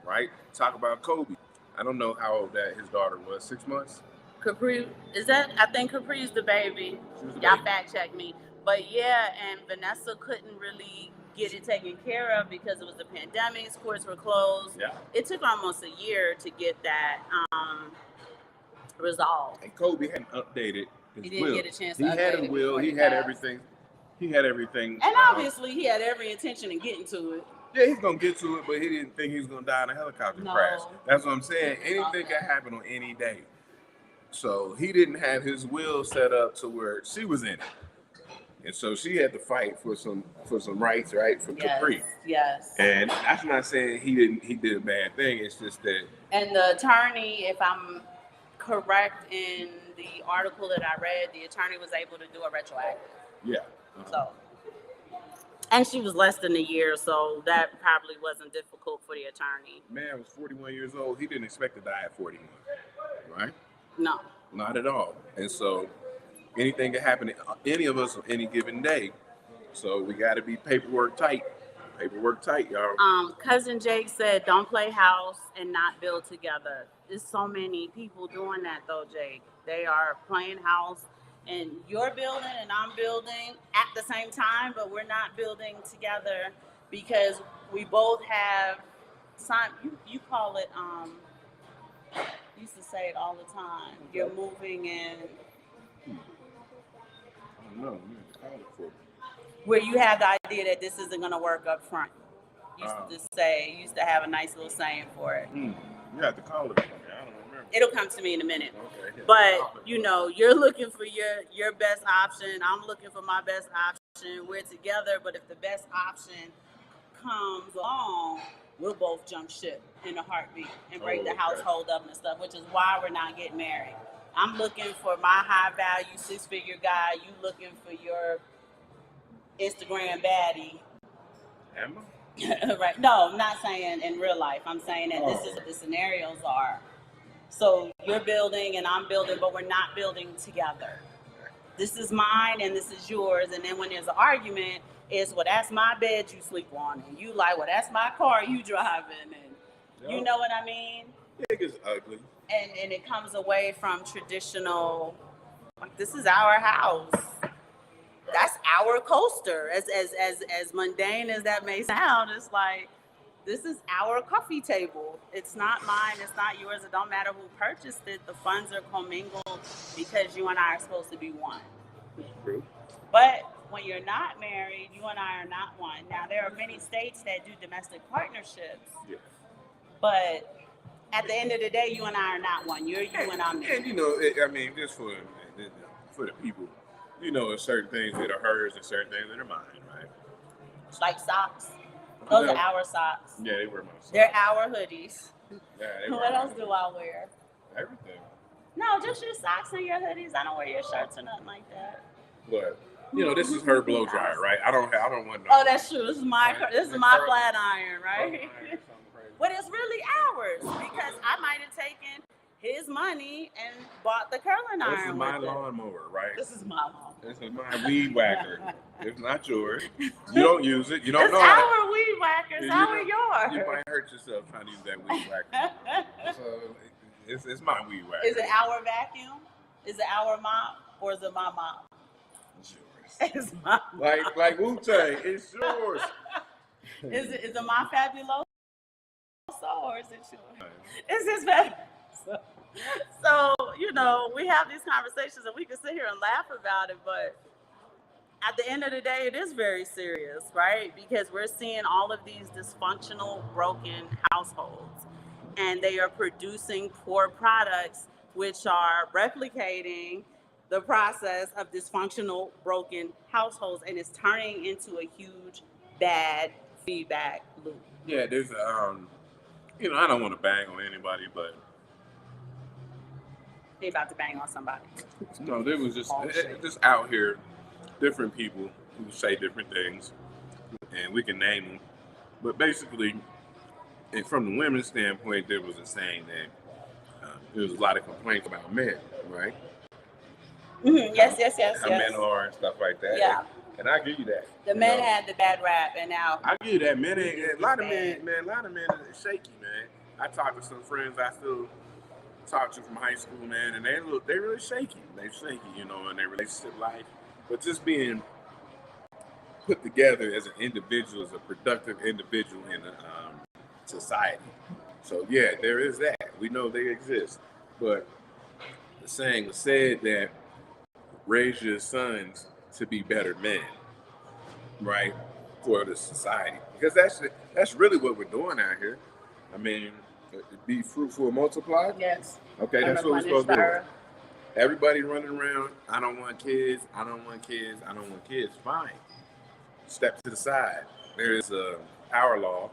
right? Talk about Kobe. I don't know how old that his daughter was, 6 months? Capri, I think Capri's the baby. Y'all fact check me. But yeah, and Vanessa couldn't really get it taken care of because it was the pandemic, schools were closed. Yeah. It took almost a year to get that resolved. And Kobe hadn't updated his He didn't will. get a chance to He update had it a will, before he he had passed. everything. He had everything. And obviously he had every intention of getting to it. Yeah, he's gonna get to it, but he didn't think he was gonna die in a helicopter crash. That's what I'm saying. Anything can happen on any day. So he didn't have his will set up to where she was in it. And so she had to fight for some rights, right? For Capri. Yes. And that's not saying he did a bad thing. It's just that. And the attorney, if I'm correct in the article that I read, the attorney was able to do a retroactive. Yeah. So. And she was less than a year, so that probably wasn't difficult for the attorney. Man was 41 years old. He didn't expect to die at 41, right? No. Not at all. And so anything can happen to any of us on any given day. So we got to be paperwork tight. Paperwork tight, y'all. Cousin Jake said, don't play house and not build together. There's so many people doing that, though, Jake. They are playing house. And you're building and I'm building at the same time, but we're not building together because we both have you call it you used to say it all the time. You're moving in I don't know. You have to call it for me. Where you have the idea that this isn't gonna work up front. You used to have a nice little saying for it. You have to call it for me. I don't remember. It'll come to me in a minute. Okay, yeah. But, you know, you're looking for your best option. I'm looking for my best option. We're together, but if the best option comes along, we'll both jump ship in a heartbeat and break the household up and stuff, which is why we're not getting married. I'm looking for my high-value 6-figure guy. You looking for your Instagram baddie. Am I? Right. No, I'm not saying in real life. I'm saying that this is what the scenarios are. So you're building and I'm building, but we're not building together. This is mine and this is yours. And then when there's an argument, it's, well, that's my bed you sleep on. And you like, well, that's my car you driving. And you know what I mean? It gets ugly. And it comes away from traditional, like, this is our house. That's our coaster. As mundane as that may sound, it's like, this is our coffee table. It's not mine. It's not yours. It don't matter who purchased it. The funds are commingled because you and I are supposed to be one. True. But when you're not married, you and I are not one. Now, there are many states that do domestic partnerships. Yes. But at the end of the day, you and I are not one. You're you and I'm me. And, you know, I mean, just for the people, you know, there's certain things that are hers and certain things that are mine, right? Like socks. Those are our socks. Yeah, they were my socks. They're our hoodies. Yeah, What else do I wear? Everything. No, just your socks and your hoodies. I don't wear your shirts or nothing like that. What? You know, this is her blow dryer, right? I don't want no. Oh, that's true. This is my Right. this is my Curl- flat iron, curl right? iron or something crazy. But it's really ours because I might have taken his money and bought the curling This is iron my with it. lawnmower, right? This is my lawn. This is my weed whacker. It's not yours. You don't use it. You don't It's know how to. our weed whackers. You How know- are You yours? might hurt yourself trying to use that weed whacker. So it's my weed whacker. Is it our vacuum? Is it our mop or is it my mop? It's yours. It's my mop. Like Wu-Tang, it's yours. Is it my fabuloso or is it yours? It's his fabuloso. So, you know, we have these conversations and we can sit here and laugh about it, but at the end of the day, it is very serious, right? Because we're seeing all of these dysfunctional, broken households, and they are producing poor products, which are replicating the process of dysfunctional, broken households, and it's turning into a huge, bad feedback loop. Yeah, there's you know, I don't want to bang on anybody, but They about to bang on somebody. no, there was just out here, different people who say different things, and we can name them. But basically, and from the women's standpoint, there was a saying that there was a lot of complaints about men, right? Mm-hmm. Yes. How men are and stuff like that. Yeah. And I give you that. The you men know. had the bad rap, and now I give you that. Men ain't, a lot of men are shaky, man. I talk to some friends I still talk to from high school, man, and they really shaky. They shaky, you know, in their relationship life. But just being put together as an individual, as a productive individual in a society. So yeah, there is that. We know they exist. But the saying was said that raise your sons to be better men, right, for the society. Because that's really what we're doing out here. I mean, be fruitful and multiply. yes, Okay, that's what we're supposed to do. Everybody running around, I don't want kids, I don't want kids, I don't want kids. Fine. Step to the side. There is a power law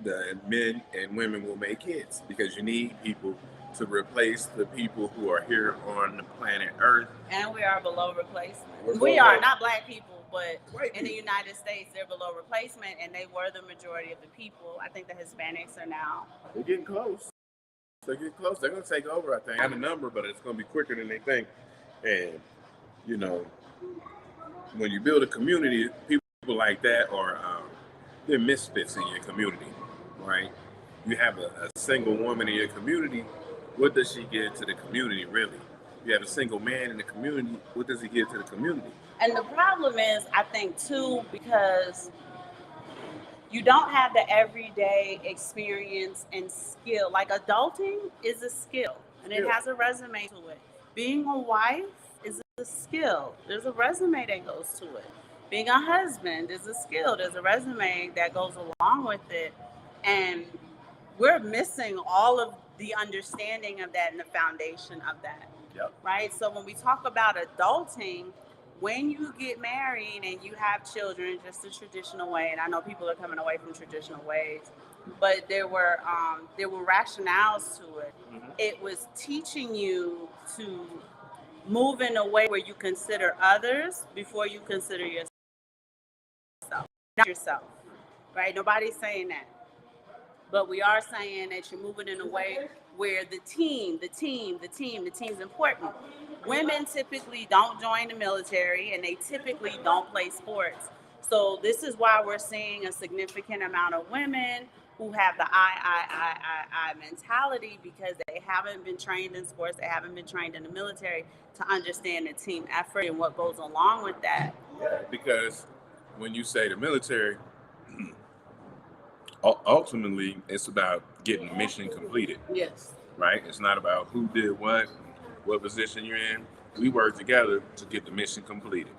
that men and women will make kids because you need people to replace the people who are here on the planet Earth. And we are below replacement. We're We below- are not black people, but White in the people. United States, they're below replacement, and they were the majority of the people. I think the Hispanics are now. They're getting close. They're getting close. They're going to take over, I think. I have a number, but it's going to be quicker than they think. And, you know, when you build a community, people like that are, they're misfits in your community, right? You have a single woman in your community, what does she give to the community, really? You have a single man in the community, what does he give to the community? And the problem is, I think, too, because you don't have the everyday experience and skill. Like adulting is a skill, and it has a resume to it. Being a wife is a skill. There's a resume that goes to it. Being a husband is a skill. There's a resume that goes along with it. And we're missing all of the understanding of that and the foundation of that. Yep. Right? So when we talk about adulting, when you get married and you have children, just the traditional way, and I know people are coming away from traditional ways, but there were rationales to it. Mhm. It was teaching you to move in a way where you consider others before you consider yourself. Not yourself, right? Nobody's saying that. But we are saying that you're moving in a way where the team's important. Women typically don't join the military and they typically don't play sports. So this is why we're seeing a significant amount of women who have the I mentality because they haven't been trained in sports, they haven't been trained in the military to understand the team effort and what goes along with that. Yeah, because when you say the military, ultimately it's about getting the mission completed, Yes. right? It's not about who did what position you're in. We work together to get the mission completed.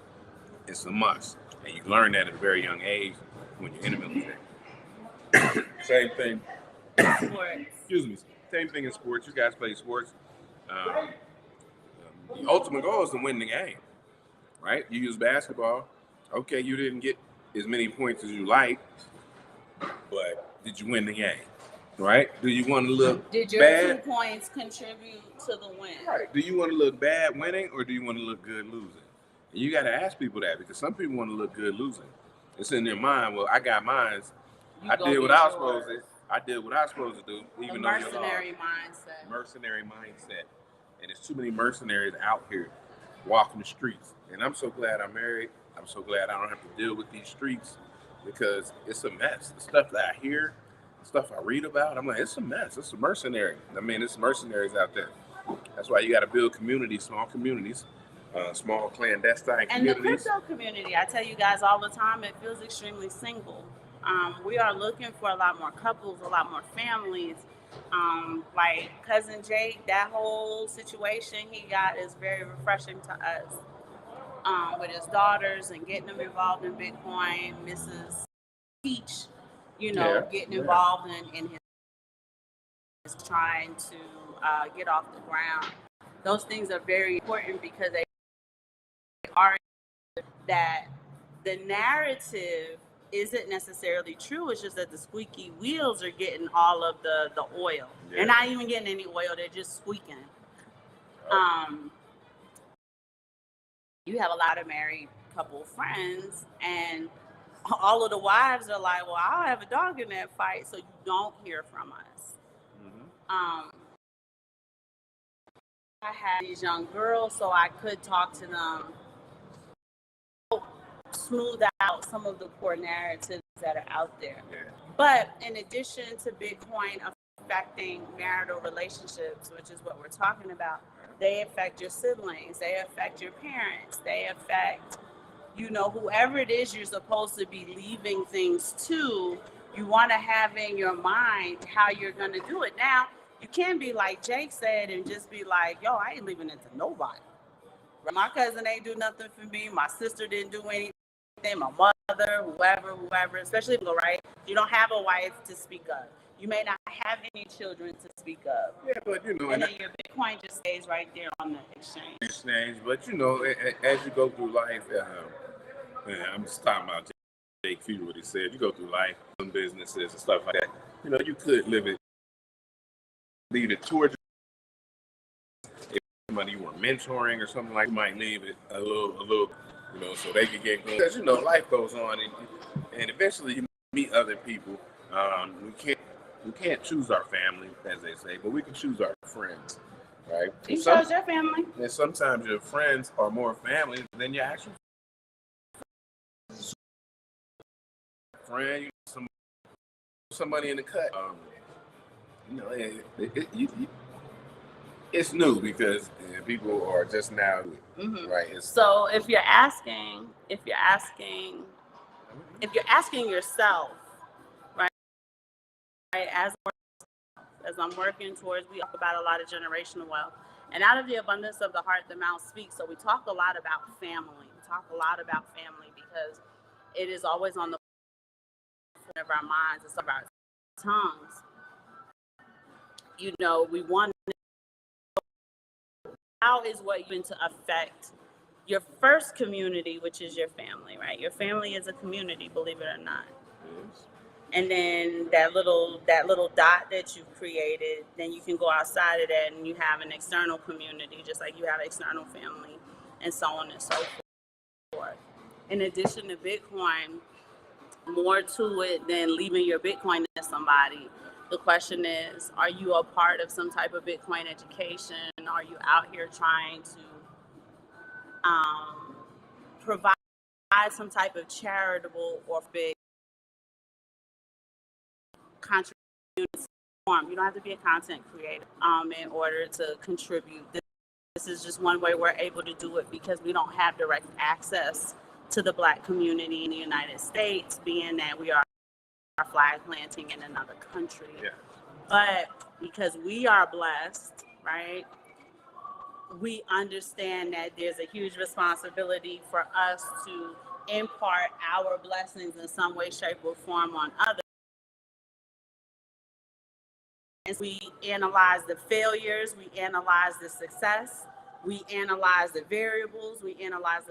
It's a must. And you learn that at a very young age when you're in the military. Same thing. Sports. Excuse me. Same thing in sports. You guys play sports. The ultimate goal is to win the game, right? You use basketball. Okay, you didn't get as many points as you like, but did you win the game, right? Do you want to look Did your bad? 2 points contribute to the win? Right. Do you want to look bad winning or do you want to look good losing? And you got to ask people that because some people want to look good losing. It's in their mind. Well, I got mine. I did what I was supposed to. I did what I was supposed to do, even though you're lost. Mercenary mindset. Mercenary mindset. And there's too many mercenaries out here walking the streets. And I'm so glad I'm married. I'm so glad I don't have to deal with these streets because it's a mess. The stuff that I hear, the stuff I read about, I'm like, it's a mess. It's a mercenary. I mean, it's mercenaries out there. That's why you got to build communities, small clandestine communities. And the crypto community, I tell you guys all the time, it feels extremely single. We are looking for a lot more couples, a lot more families. Like Cousin Jake, that whole situation he got is very refreshing to us. With his daughters and getting them involved in Bitcoin, Mrs. Peach, getting involved in his trying to get off the ground. Those things are very important because they are that the narrative isn't necessarily true. It's just that the squeaky wheels are getting all of the oil. Yeah. They're not even getting any oil. They're just squeaking. You have a lot of married couple friends, and all of the wives are like, well, I'll have a dog in that fight, so you don't hear from us. Mm-hmm. I had these young girls, so I could talk to them, smooth out some of the poor narratives that are out there. Yeah. But in addition to Bitcoin affecting marital relationships, which is what we're talking about, they affect your siblings, they affect your parents, they affect, whoever it is you're supposed to be leaving things to. You want to have in your mind how you're going to do it. Now, you can't be like Jake said and just be like, yo, I ain't leaving it to nobody. My cousin ain't do nothing for me. My sister didn't do anything. My mother, whoever, especially right? You don't have a wife to speak of. You may not have any children to speak of. Yeah, but and then your Bitcoin just stays right there on the exchange. But as you go through life, I'm just talking about JQ, what he said. You go through life, some businesses and stuff like that. You could leave it towards if somebody you were mentoring or something like, you might leave it a little, so they can get going. Because life goes on, and eventually you meet other people. We can't choose our family, as they say, but we can choose our friends, right? You chose your family. And sometimes your friends are more family than your actual friend. Somebody in the cut. It's new because people are just now, mm-hmm. Right? So if you're asking yourself, right, as I'm working towards, we talk about a lot of generational wealth, and out of the abundance of the heart, the mouth speaks. So we talk a lot about family. We talk a lot about family because it is always on the front of our minds. It's of our tongues. We want to know how is what you're going to affect your first community, which is your family, right? Your family is a community, believe it or not. Yes. And then that little dot that you created, then you can go outside of that and you have an external community, just like you have external family, and so on and so forth. In addition to Bitcoin, more to it than leaving your Bitcoin to somebody. The question is, are you a part of some type of Bitcoin education? Are you out here trying to provide some type of charitable or big contribution form? You don't have to be a content creator in order to contribute. This is just one way we're able to do it because we don't have direct access to the Black community in the United States, being that we are flag planting in another country. Yeah. But because we are blessed, right, we understand that there's a huge responsibility for us to impart our blessings in some way, shape, or form on others. And we analyze the failures, we analyze the success, we analyze the variables, we analyze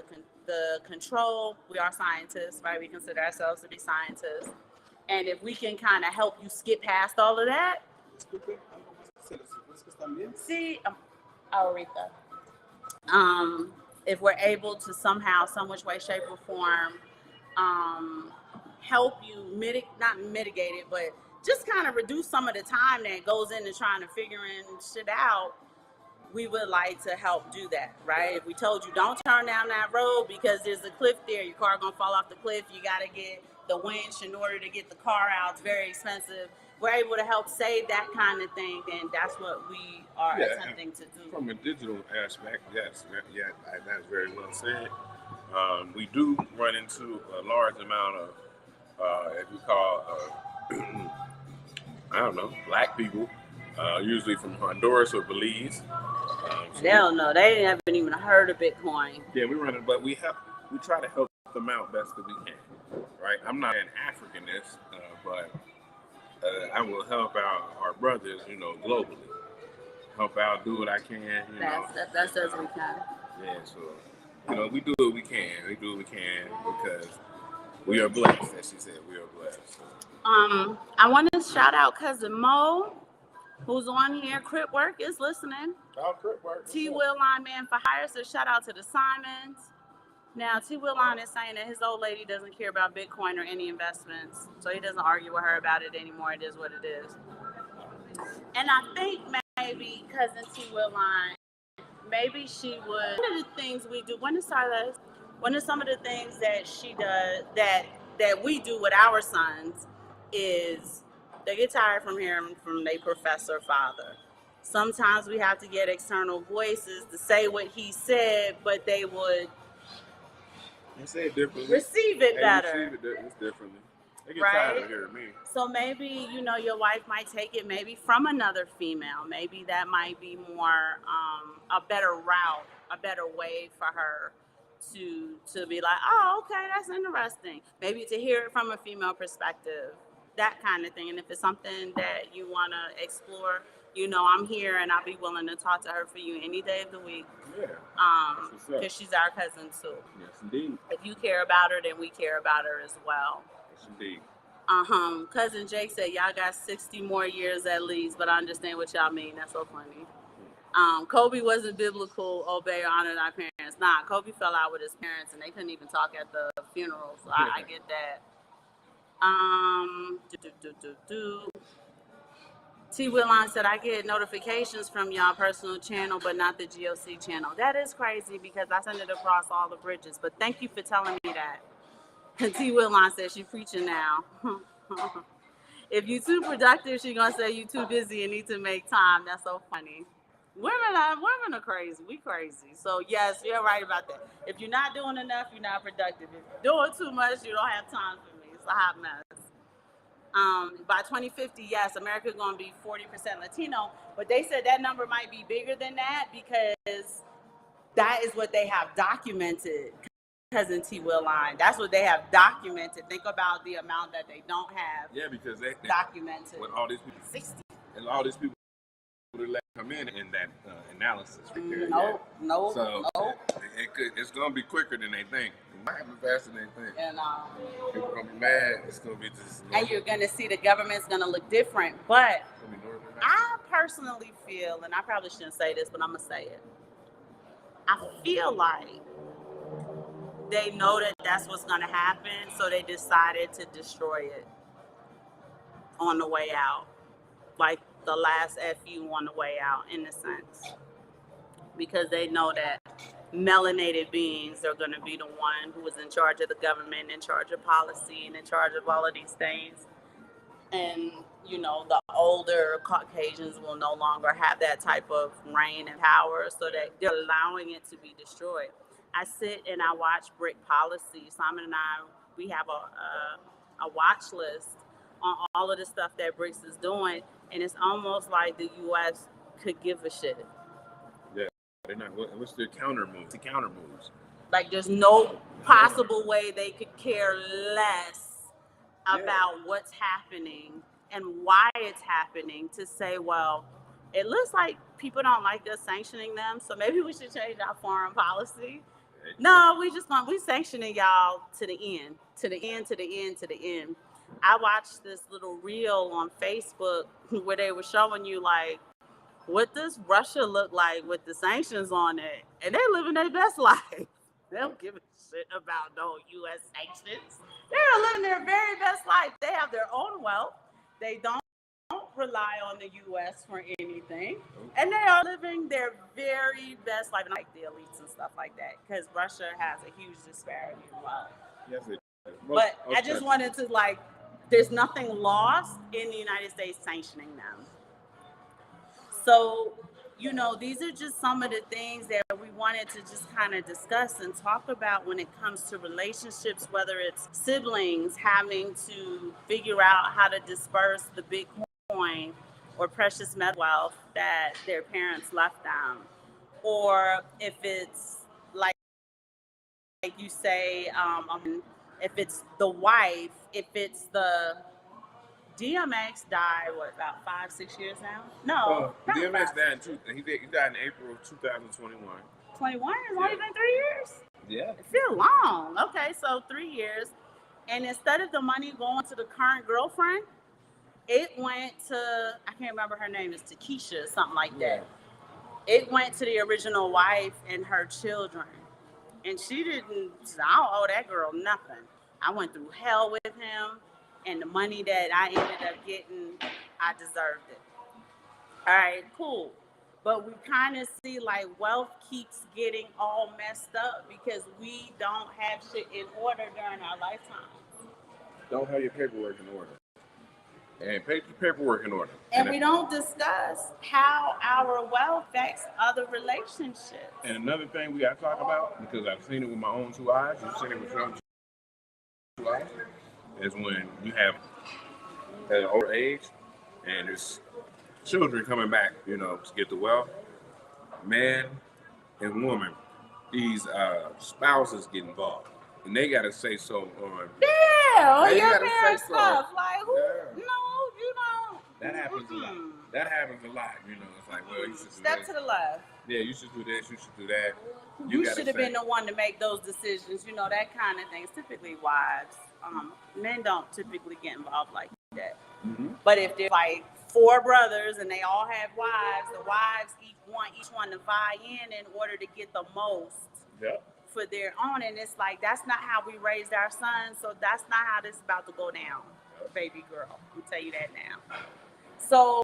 the control. We are scientists, right? We consider ourselves to be scientists. And if we can kind of help you skip past all of that. See, Aretha. if we're able to somehow, some which way, shape, or form, help you not mitigate it, but just kind of reduce some of the time that goes into trying to figuring shit out, we would like to help do that, right? If we told you don't turn down that road because there's a cliff there, your car gonna fall off the cliff, you gotta get the winch in order to get the car out, it's very expensive. We're able to help save that kind of thing, then that's what we are attempting to do. From a digital aspect, yes, that's very well said. We do run into a large amount of, as we call, I don't know, black people, usually from Honduras or Belize. They don't know. They haven't even heard of Bitcoin. Yeah, we run it, but we try to help them out best that we can, right? I'm not an Africanist, but I will help out our brothers, globally. Help out, do what I can, That's as we can. Yeah, so, we do what we can. We do what we can because we are blessed, as she said, we are blessed. So. I want to shout out Cousin Mo, who's on here. Crip Work is listening. Oh, Crip Work. T. Willline Man for Hire, so shout out to the Simons. Now, T. Willline is saying that his old lady doesn't care about Bitcoin or any investments, so he doesn't argue with her about it anymore. It is what it is. And I think maybe Cousin T. Willline, maybe she would. One of the things we do, one of some of the things that she does, that we do with our sons, is they get tired from hearing from their professor father. Sometimes we have to get external voices to say what he said, but they would say it differently. Receive it better. Receive it differently. They get right? tired of hearing me. So maybe, your wife might take it maybe from another female. Maybe that might be more a better route, a better way for her to be like, oh, okay, that's interesting. Maybe to hear it from a female perspective, that kind of thing. And if it's something that you want to explore, I'm here and I'll be willing to talk to her for you any day of the week. Yeah. Because she's our cousin too. Yes, indeed. If you care about her, then we care about her as well. Yes, indeed. Cousin Jake said y'all got 60 more years at least, but I understand what y'all mean. That's so funny. Kobe wasn't biblical, obey or honor thy parents. Nah, Kobe fell out with his parents and they couldn't even talk at the funeral, so I get that. T. Willon said, I get notifications from y'all personal channel, but not the GOC channel. That is crazy because I send it across all the bridges, but thank you for telling me that. And T. Willon said, she preaching now. If you too productive, she gonna say you too busy and need to make time. That's so funny. Women are crazy. We crazy. So yes, you're right about that. If you're not doing enough, you're not productive. If you're doing too much, you don't have time for me. It's a hot mess. By 2050, yes, America's going to be 40% Latino, but they said that number might be bigger than that because that is what they have documented. Cousin T. Willline, that's what they have documented. Think about the amount that they don't have. Yeah, because they documented. With all these people, 60. And all these people that let come in that analysis. Right No. So it's going to be quicker than they think. It might happen faster than they think. And people are going to be mad. It's going to be just. And you're going to see the government's going to look different. But I personally feel, and I probably shouldn't say this, but I'm going to say it. I feel like they know that that's what's going to happen, so they decided to destroy it on the way out. Like the last FU on the way out, in a sense. Because they know that melanated beings are going to be the one who is in charge of the government, in charge of policy, and in charge of all of these things. And, the older Caucasians will no longer have that type of reign and power, so that they're allowing it to be destroyed. I sit and I watch BRIC policy. Simon and I, we have a watch list on all of the stuff that BRICS is doing, and it's almost like the U.S. could give a shit. Yeah, they're not. What's their counter moves? The counter moves. Like there's no possible way they could care less about what's happening and why it's happening to say, well, it looks like people don't like us sanctioning them, so maybe we should change our foreign policy. No, we sanctioning y'all to the end, to the end, to the end, to the end. I watched this little reel on Facebook where they were showing you like what does Russia look like with the sanctions on it? And they're living their best life. They don't give a shit about no U.S. sanctions. They're living their very best life. They have their own wealth. They don't rely on the U.S. for anything. And they are living their very best life, like the elites and stuff like that, because Russia has a huge disparity in wealth. Yes, it is. But I just wanted to, like, there's nothing lost in the United States sanctioning them. So, you know, these are just some of the things that we wanted to just kind of discuss and talk about when it comes to relationships, whether it's siblings having to figure out how to disperse the Bitcoin or precious metal wealth that their parents left them, or if it's like you say, if it's the wife, if it's the DMX died, what, about 5-6 years now? No. DMX died he died in April of 2021. 21? It's only been 3 years? Yeah. It feels long. Okay, so 3 years. And instead of the money going to the current girlfriend, it went to, I can't remember her name, it's Takesha, something like that. It went to the original wife and her children. And she didn't, I don't owe that girl nothing. I went through hell with him. And the money that I ended up getting, I deserved it. All right, cool. But we kind of see like wealth keeps getting all messed up because we don't have shit in order during our lifetime. Don't have your paperwork in order. And put your paperwork in order. And we don't discuss how our wealth affects other relationships. And another thing we got to talk about, because I've seen it with my own 2 eyes, you've seen it with your own 2 eyes, is when you have at an older age and there's children coming back, you know, to get the wealth. Man and woman, these spouses get involved. And they got to say so on. Yeah, on They your gotta parents' say so. stuff. Like, who? Yeah. No, you don't. That happens a lot. That happens a lot, you know. It's like, well, you should do Step this. to the left. Yeah, you should do this, you should do that. You should have been the one to make those decisions, you know, that kind of thing. It's typically wives. Men don't typically get involved like that. Mm-hmm. But if there's like 4 brothers and they all have wives, the wives each one to vie in order to get the most for their own. And it's like, that's not how we raised our sons. So that's not how this is about to go down, baby girl. I'll tell you that now. So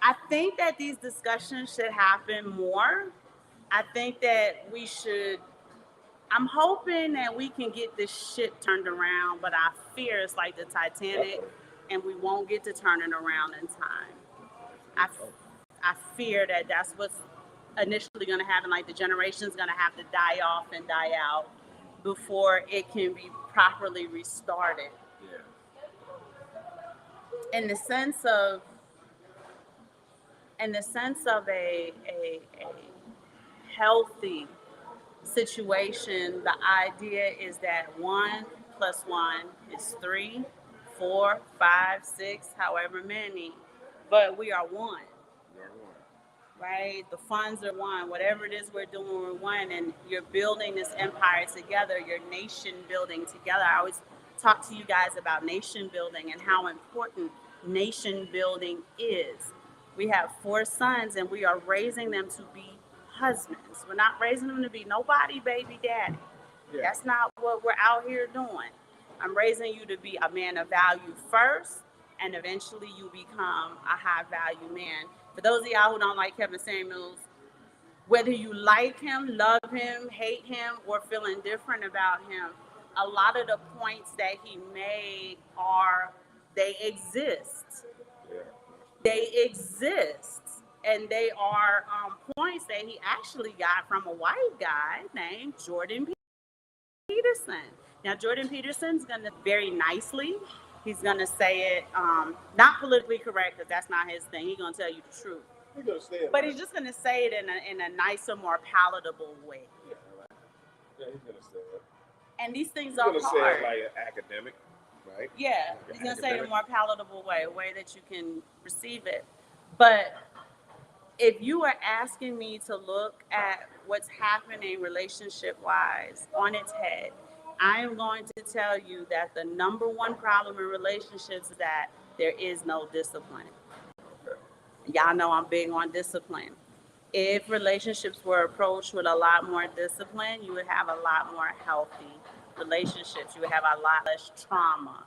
I think that these discussions should happen more. I think that we should, I'm hoping that we can get this shit turned around, but I fear it's like the Titanic and we won't get to turn it around in time. I fear that that's what's initially going to happen. Like the generation's going to have to die off and die out before it can be properly restarted. Yeah. In the sense of a healthy situation, the idea is that 1 + 1 is 3, 4, 5, 6, however many, but we are one. Right? The funds are one. Whatever it is we're doing, we're one. And you're building this empire together, you're nation building together. I always talk to you guys about nation building and how important nation building is. We have 4 sons and we are raising them to be husbands. We're not raising them to be nobody baby daddy. Yeah. That's not what we're out here doing. I'm raising you to be a man of value first, and eventually you become a high value man. For those of y'all who don't like Kevin Samuels, whether you like him, love him, hate him, or feel indifferent about him, a lot of the points that he made they exist. Yeah. They exist. And they are points that he actually got from a white guy named Jordan Peterson. Now, Jordan Peterson's going to very nicely, he's going to say it, not politically correct, because that's not his thing. He's going to tell you the truth. He's going to say it. But he's just going to say it in a nicer, more palatable way. Yeah, right. Yeah, he's going to say it. And these things he's are gonna hard. Say it like an academic, right? Yeah, like he's going to say it in a more palatable way, a way that you can receive it. But if you are asking me to look at what's happening relationship-wise on its head, I am going to tell you that the number one problem in relationships is that there is no discipline. Y'all know I'm big on discipline. If relationships were approached with a lot more discipline, you would have a lot more healthy relationships. You would have a lot less trauma.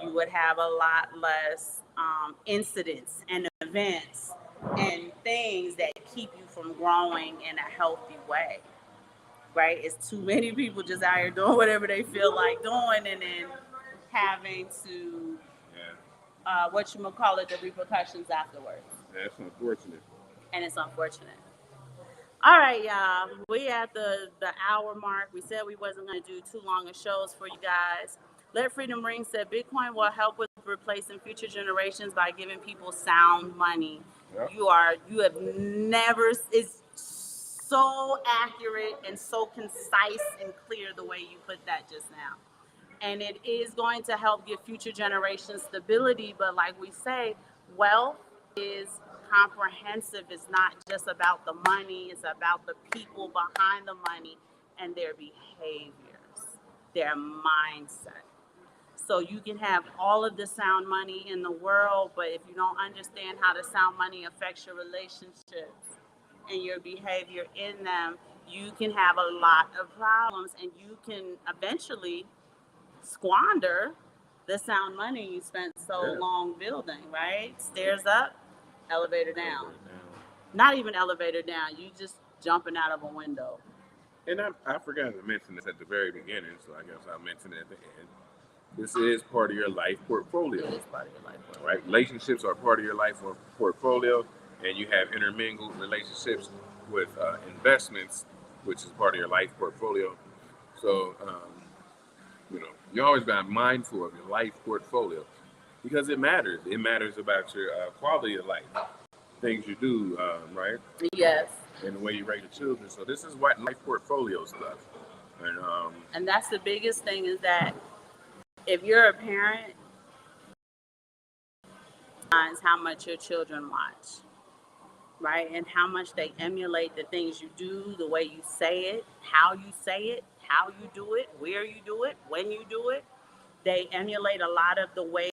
You would have a lot less incidents and events and things that keep you from growing in a healthy way. Right? It's too many people just out here doing whatever they feel like doing, and then having to what you call it, the repercussions afterwards. That's unfortunate. And it's unfortunate. All right, y'all. We at the hour mark. We said we wasn't going to do too long of shows for you guys. Let Freedom Ring said Bitcoin will help with replacing future generations by giving people sound money. Yep. You have never, it's so accurate and so concise and clear the way you put that just now. And it is going to help give future generations stability. But like we say, wealth is comprehensive. It's not just about the money. It's about the people behind the money and their behaviors, their mindset. So you can have all of the sound money in the world, but if you don't understand how the sound money affects your relationships and your behavior in them, you can have a lot of problems, and you can eventually squander the sound money you spent so long building, right? Stairs up, elevator down. Not even elevator down, you just jumping out of a window. And I forgot to mention this at the very beginning, so I guess I'll mention it at the end. This is part of your life portfolio. It is part of your life portfolio. Right? Relationships are part of your life portfolio, and you have intermingled relationships with investments, which is part of your life portfolio. So, you always got to be mindful of your life portfolio because it matters. It matters about your quality of life, things you do, right? Yes. And the way you raise your children. So this is what life portfolio stuff. And that's the biggest thing is that if you're a parent, how much your children watch, right? And how much they emulate the things you do, the way you say it, how you do it, where you do it, when you do it. They emulate a lot of the ways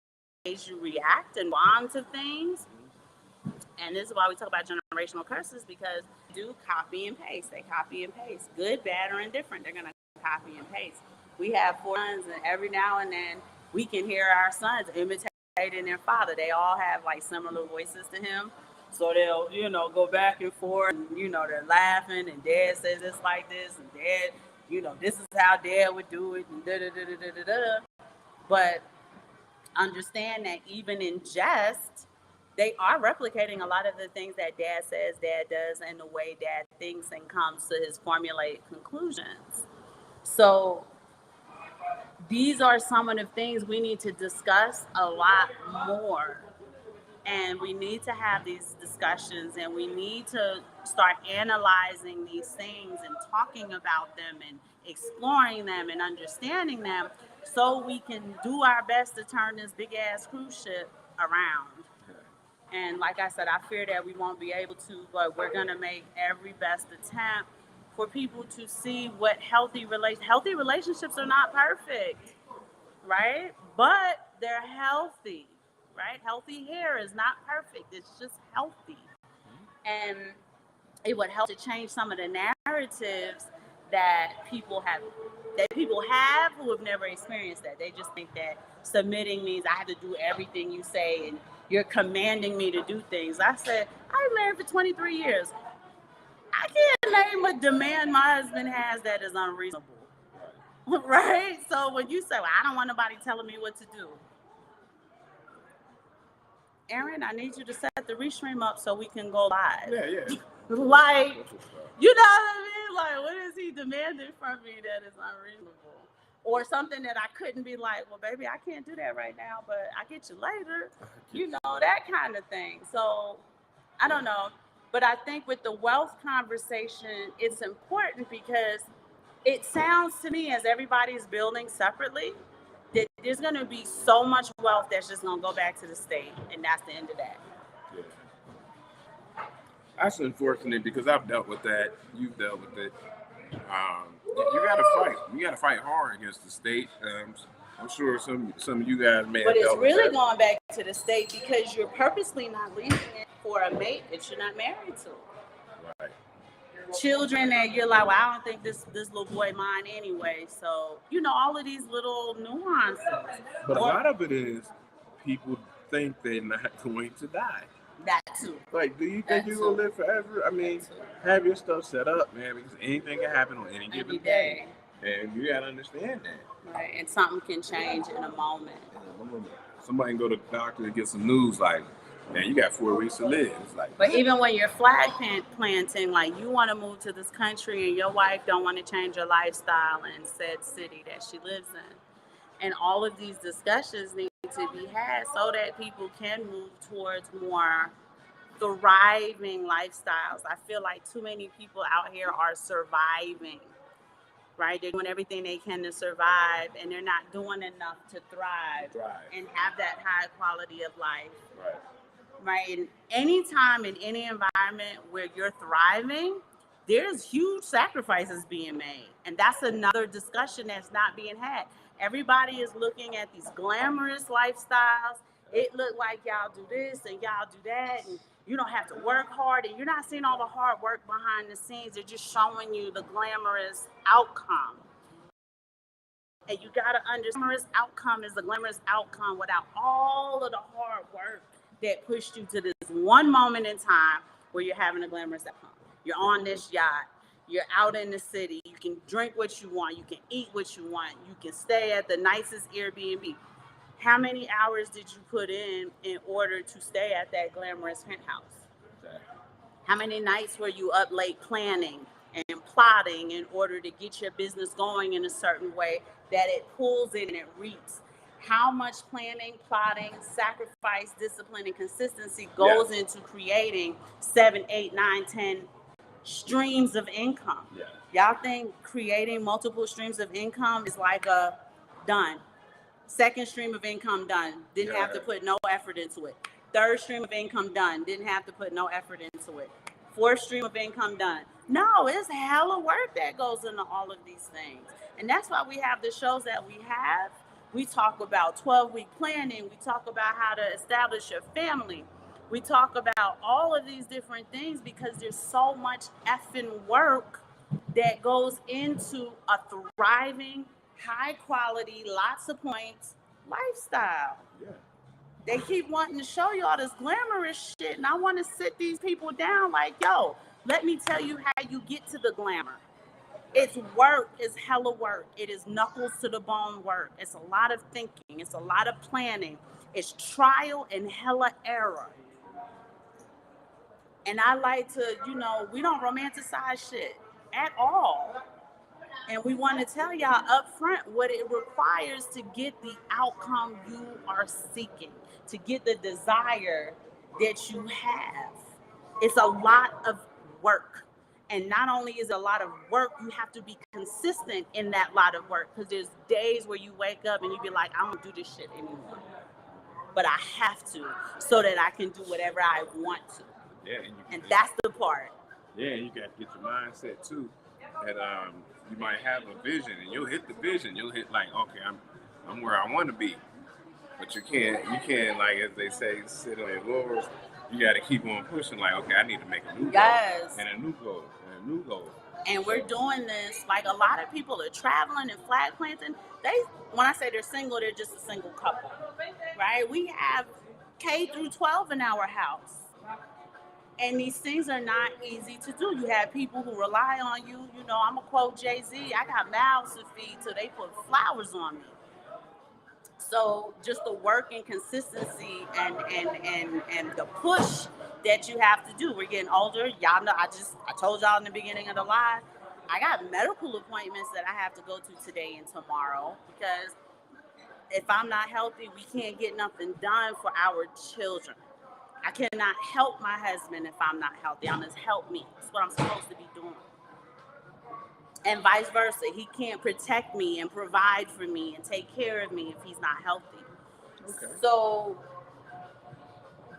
you react and respond to things. And this is why we talk about generational curses, because they do copy and paste. They copy and paste. Good, bad, or indifferent. They're going to copy and paste. We have 4 sons, and every now and then we can hear our sons imitating their father. They all have like similar voices to him. So they'll, go back and forth, and, they're laughing, and dad says it's like this, and dad, this is how dad would do it, and da-da-da-da-da-da-da. But understand that even in jest, they are replicating a lot of the things that dad says, dad does, and the way dad thinks and comes to his formulated conclusions. So these are some of the things we need to discuss a lot more. And we need to have these discussions, and we need to start analyzing these things and talking about them and exploring them and understanding them so we can do our best to turn this big ass cruise ship around. And like I said, I fear that we won't be able to, but we're going to make every best attempt for people to see what healthy relationships are not perfect, right? But they're healthy. Right? Healthy hair is not perfect. It's just healthy. And it would help to change some of the narratives that people have who have never experienced that. They just think that submitting means I have to do everything you say and you're commanding me to do things. I said, I've been married for 23 years. I can't name a demand my husband has that is unreasonable. Right? So when you say, well, I don't want nobody telling me what to do. Aaron, I need you to set the restream up so we can go live. Yeah. Like, you know what I mean? Like, what is he demanding from me that is unreasonable? Or something that I couldn't be like, well, baby, I can't do that right now, but I get you later. That kind of thing. So, I don't know. But I think with the wealth conversation, it's important because it sounds to me as everybody's building separately, that there's going to be so much wealth that's just going to go back to the state, and that's the end of that. Yeah. That's unfortunate because I've dealt with that. You've dealt with it. You got to fight. You got to fight hard against the state. I'm sure some of you guys may have dealt with that. But it's really going back to the state because you're purposely not leaving it for a mate that you're not married to. Right. Children that you're like, well, I don't think this little boy mine anyway. So, all of these little nuances. But a lot of it is people think they're not going to die. That too. Like, do you think you're going to live forever? I mean, have your stuff set up, man, because anything can happen on any given day. And you got to understand that. Right, and something can change in a moment. Somebody can go to the doctor and get some news like, man, you got 4 weeks to live. It's like, but even when you're flag planting, like you want to move to this country and your wife don't want to change her lifestyle in said city that she lives in. And all of these discussions need to be had so that people can move towards more thriving lifestyles. I feel like too many people out here are surviving, right? They're doing everything they can to survive, and they're not doing enough to thrive. And have that high quality of life. Right. And anytime in any environment where you're thriving, there's huge sacrifices being made. And that's another discussion that's not being had. Everybody is looking at these glamorous lifestyles. It look like y'all do this and y'all do that, and you don't have to work hard, and you're not seeing all the hard work behind the scenes. They're just showing you the glamorous outcome. And you got to understand, glamorous outcome is the glamorous outcome without all of the hard work that pushed you to this one moment in time where you're having a glamorous outcome. You're on this yacht. You're out in the city. You can drink what you want. You can eat what you want. You can stay at the nicest Airbnb. How many hours did you put in order to stay at that glamorous penthouse? How many nights were you up late planning and plotting in order to get your business going in a certain way that it pulls in and it reaps? How much planning, plotting, sacrifice, discipline, and consistency goes into creating 7, 8, 9, 10 streams of income? Y'all think creating multiple streams of income is like a done? Second stream of income done. Didn't have to put no effort into it. Third stream of income done. Didn't have to put no effort into it. Fourth stream of income done. No, it's hella work that goes into all of these things. And that's why we have the shows that we have. We talk about 12-week planning. We talk about how to establish your family. We talk about all of these different things because there's so much effing work that goes into a thriving, high quality, lots of points lifestyle. They keep wanting to show you all this glamorous shit, and I want to sit these people down like, yo, let me tell you how you get to the glamour. It's work. It's hella work. It is knuckles to the bone work. It's a lot of thinking. It's a lot of planning. It's trial and hella error. And I like to, we don't romanticize shit at all. And we want to tell y'all up front what it requires to get the outcome you are seeking, to get the desire that you have. It's a lot of work. And not only is it a lot of work, you have to be consistent in that lot of work, because there's days where you wake up and you be like, I don't do this shit anymore. But I have to so that I can do whatever I want to. And that's the part. Yeah, you got to get your mindset too. And you might have a vision, and you'll hit the vision. You'll hit like, okay, I'm where I want to be. But you can't, like as they say, sit on your laurels. You got to keep on pushing. Like, okay, I need to make a new goal, and a new goal, and a new goal. And we're doing this. Like, a lot of people are traveling and flag planting. When I say they're single, they're just a single couple, right? We have K through 12 in our house. And these things are not easy to do. You have people who rely on you. I'm going to quote Jay-Z, I got mouths to feed till they put flowers on me. So just the work and consistency and the push that you have to do. We're getting older. Y'all know, I told y'all in the beginning of the live, I got medical appointments that I have to go to today and tomorrow, because if I'm not healthy, we can't get nothing done for our children. I cannot help my husband if I'm not healthy. I must help me. That's what I'm supposed to be doing. And vice versa. He can't protect me and provide for me and take care of me if he's not healthy. Okay. So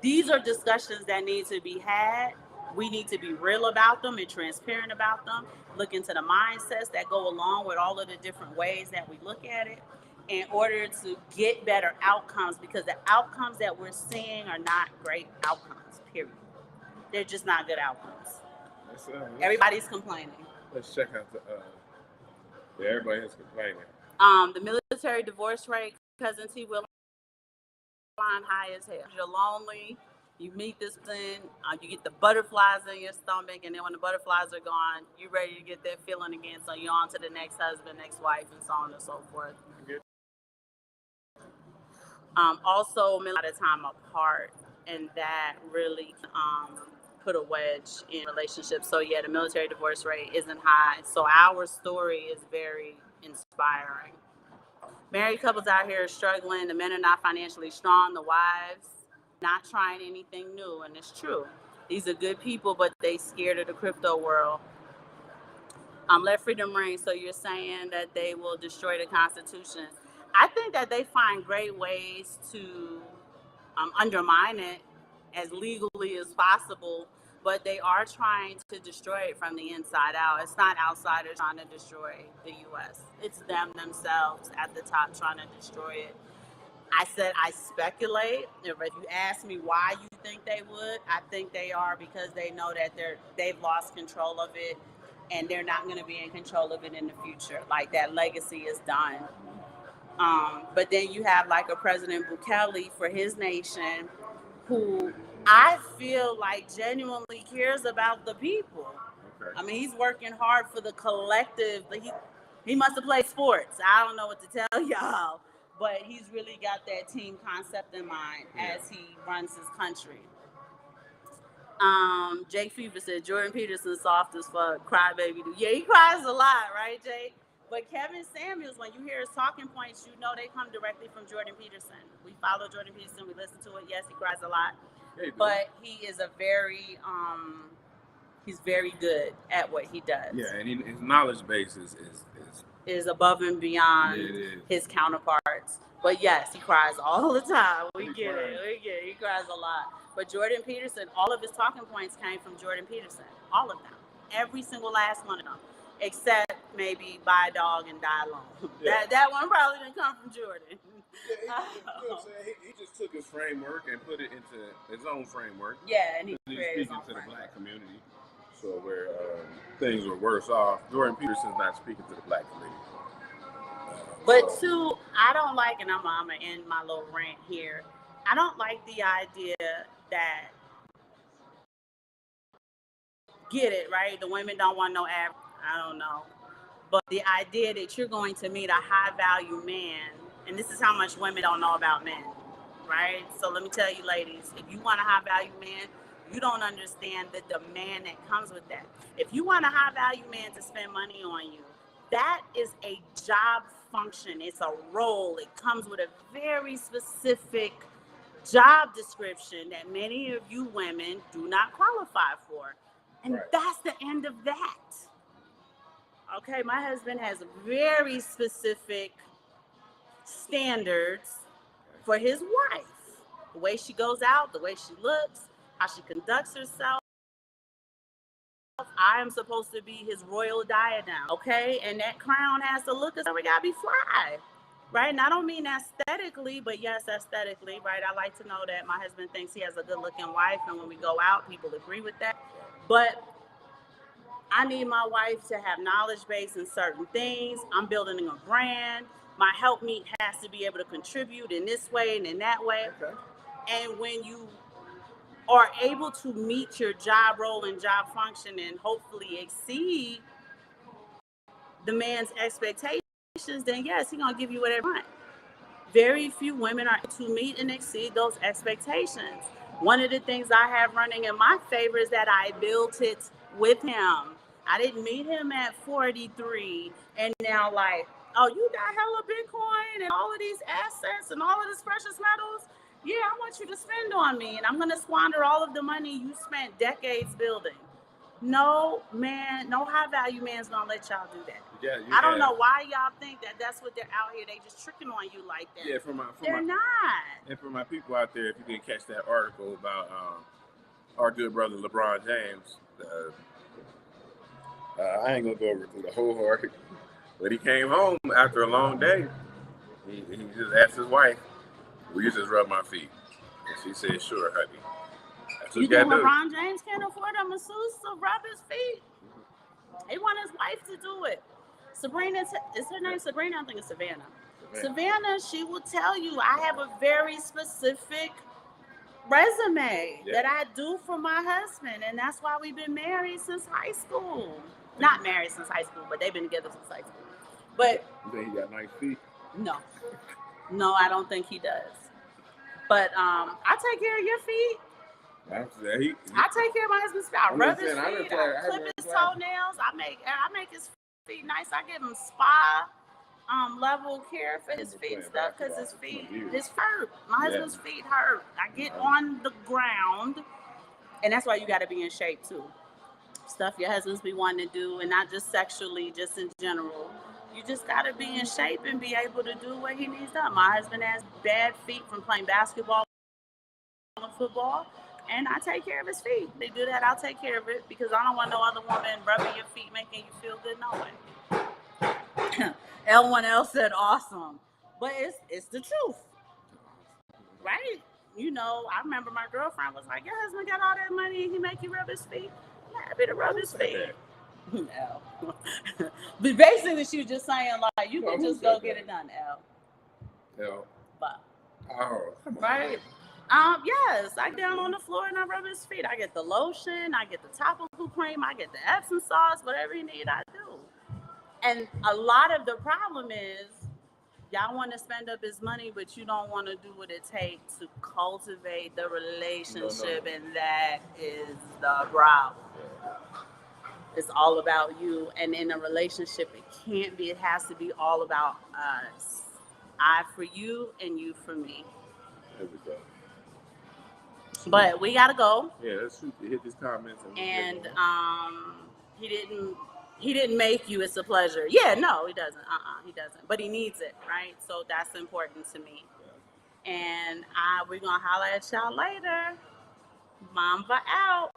these are discussions that need to be had. We need to be real about them and transparent about them. Look into the mindsets that go along with all of the different ways that we look at it, in order to get better outcomes, because the outcomes that we're seeing are not great outcomes, period. They're just not good outcomes. Everybody's complaining. Let's check out the. Yeah, everybody is complaining. The military divorce rate, cousin T. Will, line high as hell. You're lonely. You meet this thing, you get the butterflies in your stomach, and then when the butterflies are gone, you're ready to get that feeling again. So you're on to the next husband, next wife, and so on and so forth. Also, a lot of time apart, and that really put a wedge in relationships. So yeah, the military divorce rate isn't high. So our story is very inspiring. Married couples out here are struggling. The men are not financially strong. The wives not trying anything new, and it's true. These are good people, but they scared of the crypto world. Let freedom ring. So you're saying that they will destroy the Constitution? I think that they find great ways to undermine it as legally as possible, but they are trying to destroy it from the inside out. It's not outsiders trying to destroy the U.S. It's them themselves at the top trying to destroy it. I said I speculate. If you ask me why you think they would, I think they are because they know that they've lost control of it, and they're not going to be in control of it in the future. Like that legacy is done. But then you have like a President Bukele for his nation, who I feel like genuinely cares about the people. Okay. I mean, he's working hard for the collective. He must have played sports. I don't know what to tell y'all. But he's really got that team concept in mind as he runs his country. Jake Fever said Jordan Peterson soft as fuck, crybaby. Yeah, he cries a lot, right, Jake? But Kevin Samuels, when you hear his talking points, you know they come directly from Jordan Peterson. We follow Jordan Peterson. We listen to it. Yes, he cries a lot, but he is he's very good at what he does. Yeah, and his knowledge base is above and beyond his counterparts. But yes, he cries all the time. We get it. He cries a lot. But Jordan Peterson, all of his talking points came from Jordan Peterson. All of them. Every single last one of them. Except maybe buy a dog and die alone. Yeah. That one probably didn't come from Jordan. Yeah, he just took his framework and put it into his own framework. Yeah, and he's speaking to the black community. So where things were worse off, Jordan Peterson's not speaking to the black community. But two, I don't like, and I'm gonna end my little rant here. I don't like the idea that, get it, right? The women don't want no average, I don't know. But the idea that you're going to meet a high value man, and this is how much women don't know about men, right? So let me tell you ladies, if you want a high value man, you don't understand the demand that comes with that. If you want a high value man to spend money on you, that is a job function. It's a role. It comes with a very specific job description that many of you women do not qualify for. And that's the end of that. Okay, my husband has very specific standards for his wife. The way she goes out, the way she looks, how she conducts herself. I am supposed to be his royal diadem, okay? And that crown has to look as though it gotta be fly, right? And I don't mean aesthetically, but yes, aesthetically, right? I like to know that my husband thinks he has a good-looking wife, and when we go out, people agree with that. But I need my wife to have knowledge base in certain things. I'm building a brand. My helpmeet has to be able to contribute in this way and in that way. Okay. And when you are able to meet your job role and job function and hopefully exceed the man's expectations, then yes, he's gonna give you whatever you want. Very few women are to meet and exceed those expectations. One of the things I have running in my favor is that I built it with him. I didn't meet him at 43 and now like, oh, you got hella Bitcoin and all of these assets and all of this precious metals. Yeah, I want you to spend on me, and I'm going to squander all of the money you spent decades building. No man, no high value man's going to let y'all do that. Yeah, I don't know why y'all think that that's what they're out here. They just tricking on you like that. Yeah, they're not. And for my people out there, if you didn't catch that article about our good brother LeBron James, I ain't going to go over through the whole article, but he came home after a long day. He just asked his wife, will you just rub my feet? And she said, sure, honey. That's You what think gotta do. LeBron James can't afford a masseuse to rub his feet? He want his wife to do it. Sabrina, is her name Sabrina? I think it's Savannah. Savannah, she will tell you I have a very specific resume that I do for my husband, and that's why we've been married since high school. Not married since high school, but they've been together since high school. But You think he got nice feet? no, I don't think he does. But I take care of your feet. I take care of my husband's feet. I rub his feet. I clip his toenails. I make his feet nice. I give him spa level care for his feet stuff because his hurt. My husband's feet hurt. I get on the ground, and that's why you got to be in shape too. Stuff your husbands be wanting to do, and not just sexually, just in general. You just got to be in shape and be able to do what he needs done. My husband has bad feet from playing basketball and football, and I take care of his feet. They do that, I'll take care of it because I don't want no other woman rubbing your feet making you feel good no way. L1L said awesome, but it's the truth, right? You know, I remember my girlfriend was like, your husband got all that money and he make you rub his feet? I'm happy to rub his feet. L. But basically she was just saying like you can just go get it done, L. But right? Yes, I get down on the floor and I rub his feet. I get the lotion, I get the topical cream, I get the Epsom sauce, whatever he need, I do. And a lot of the problem is y'all want to spend up his money, but you don't want to do what it takes to cultivate the relationship, and that is the problem. It's all about you, and in a relationship, it has to be all about us. I for you and you for me. There we go. But we gotta go. Yeah, let's hit these comments. And he didn't make you. It's a pleasure. Yeah, no, he doesn't. He doesn't. But he needs it, right? So that's important to me. And we're gonna holler at y'all later. Mamba out.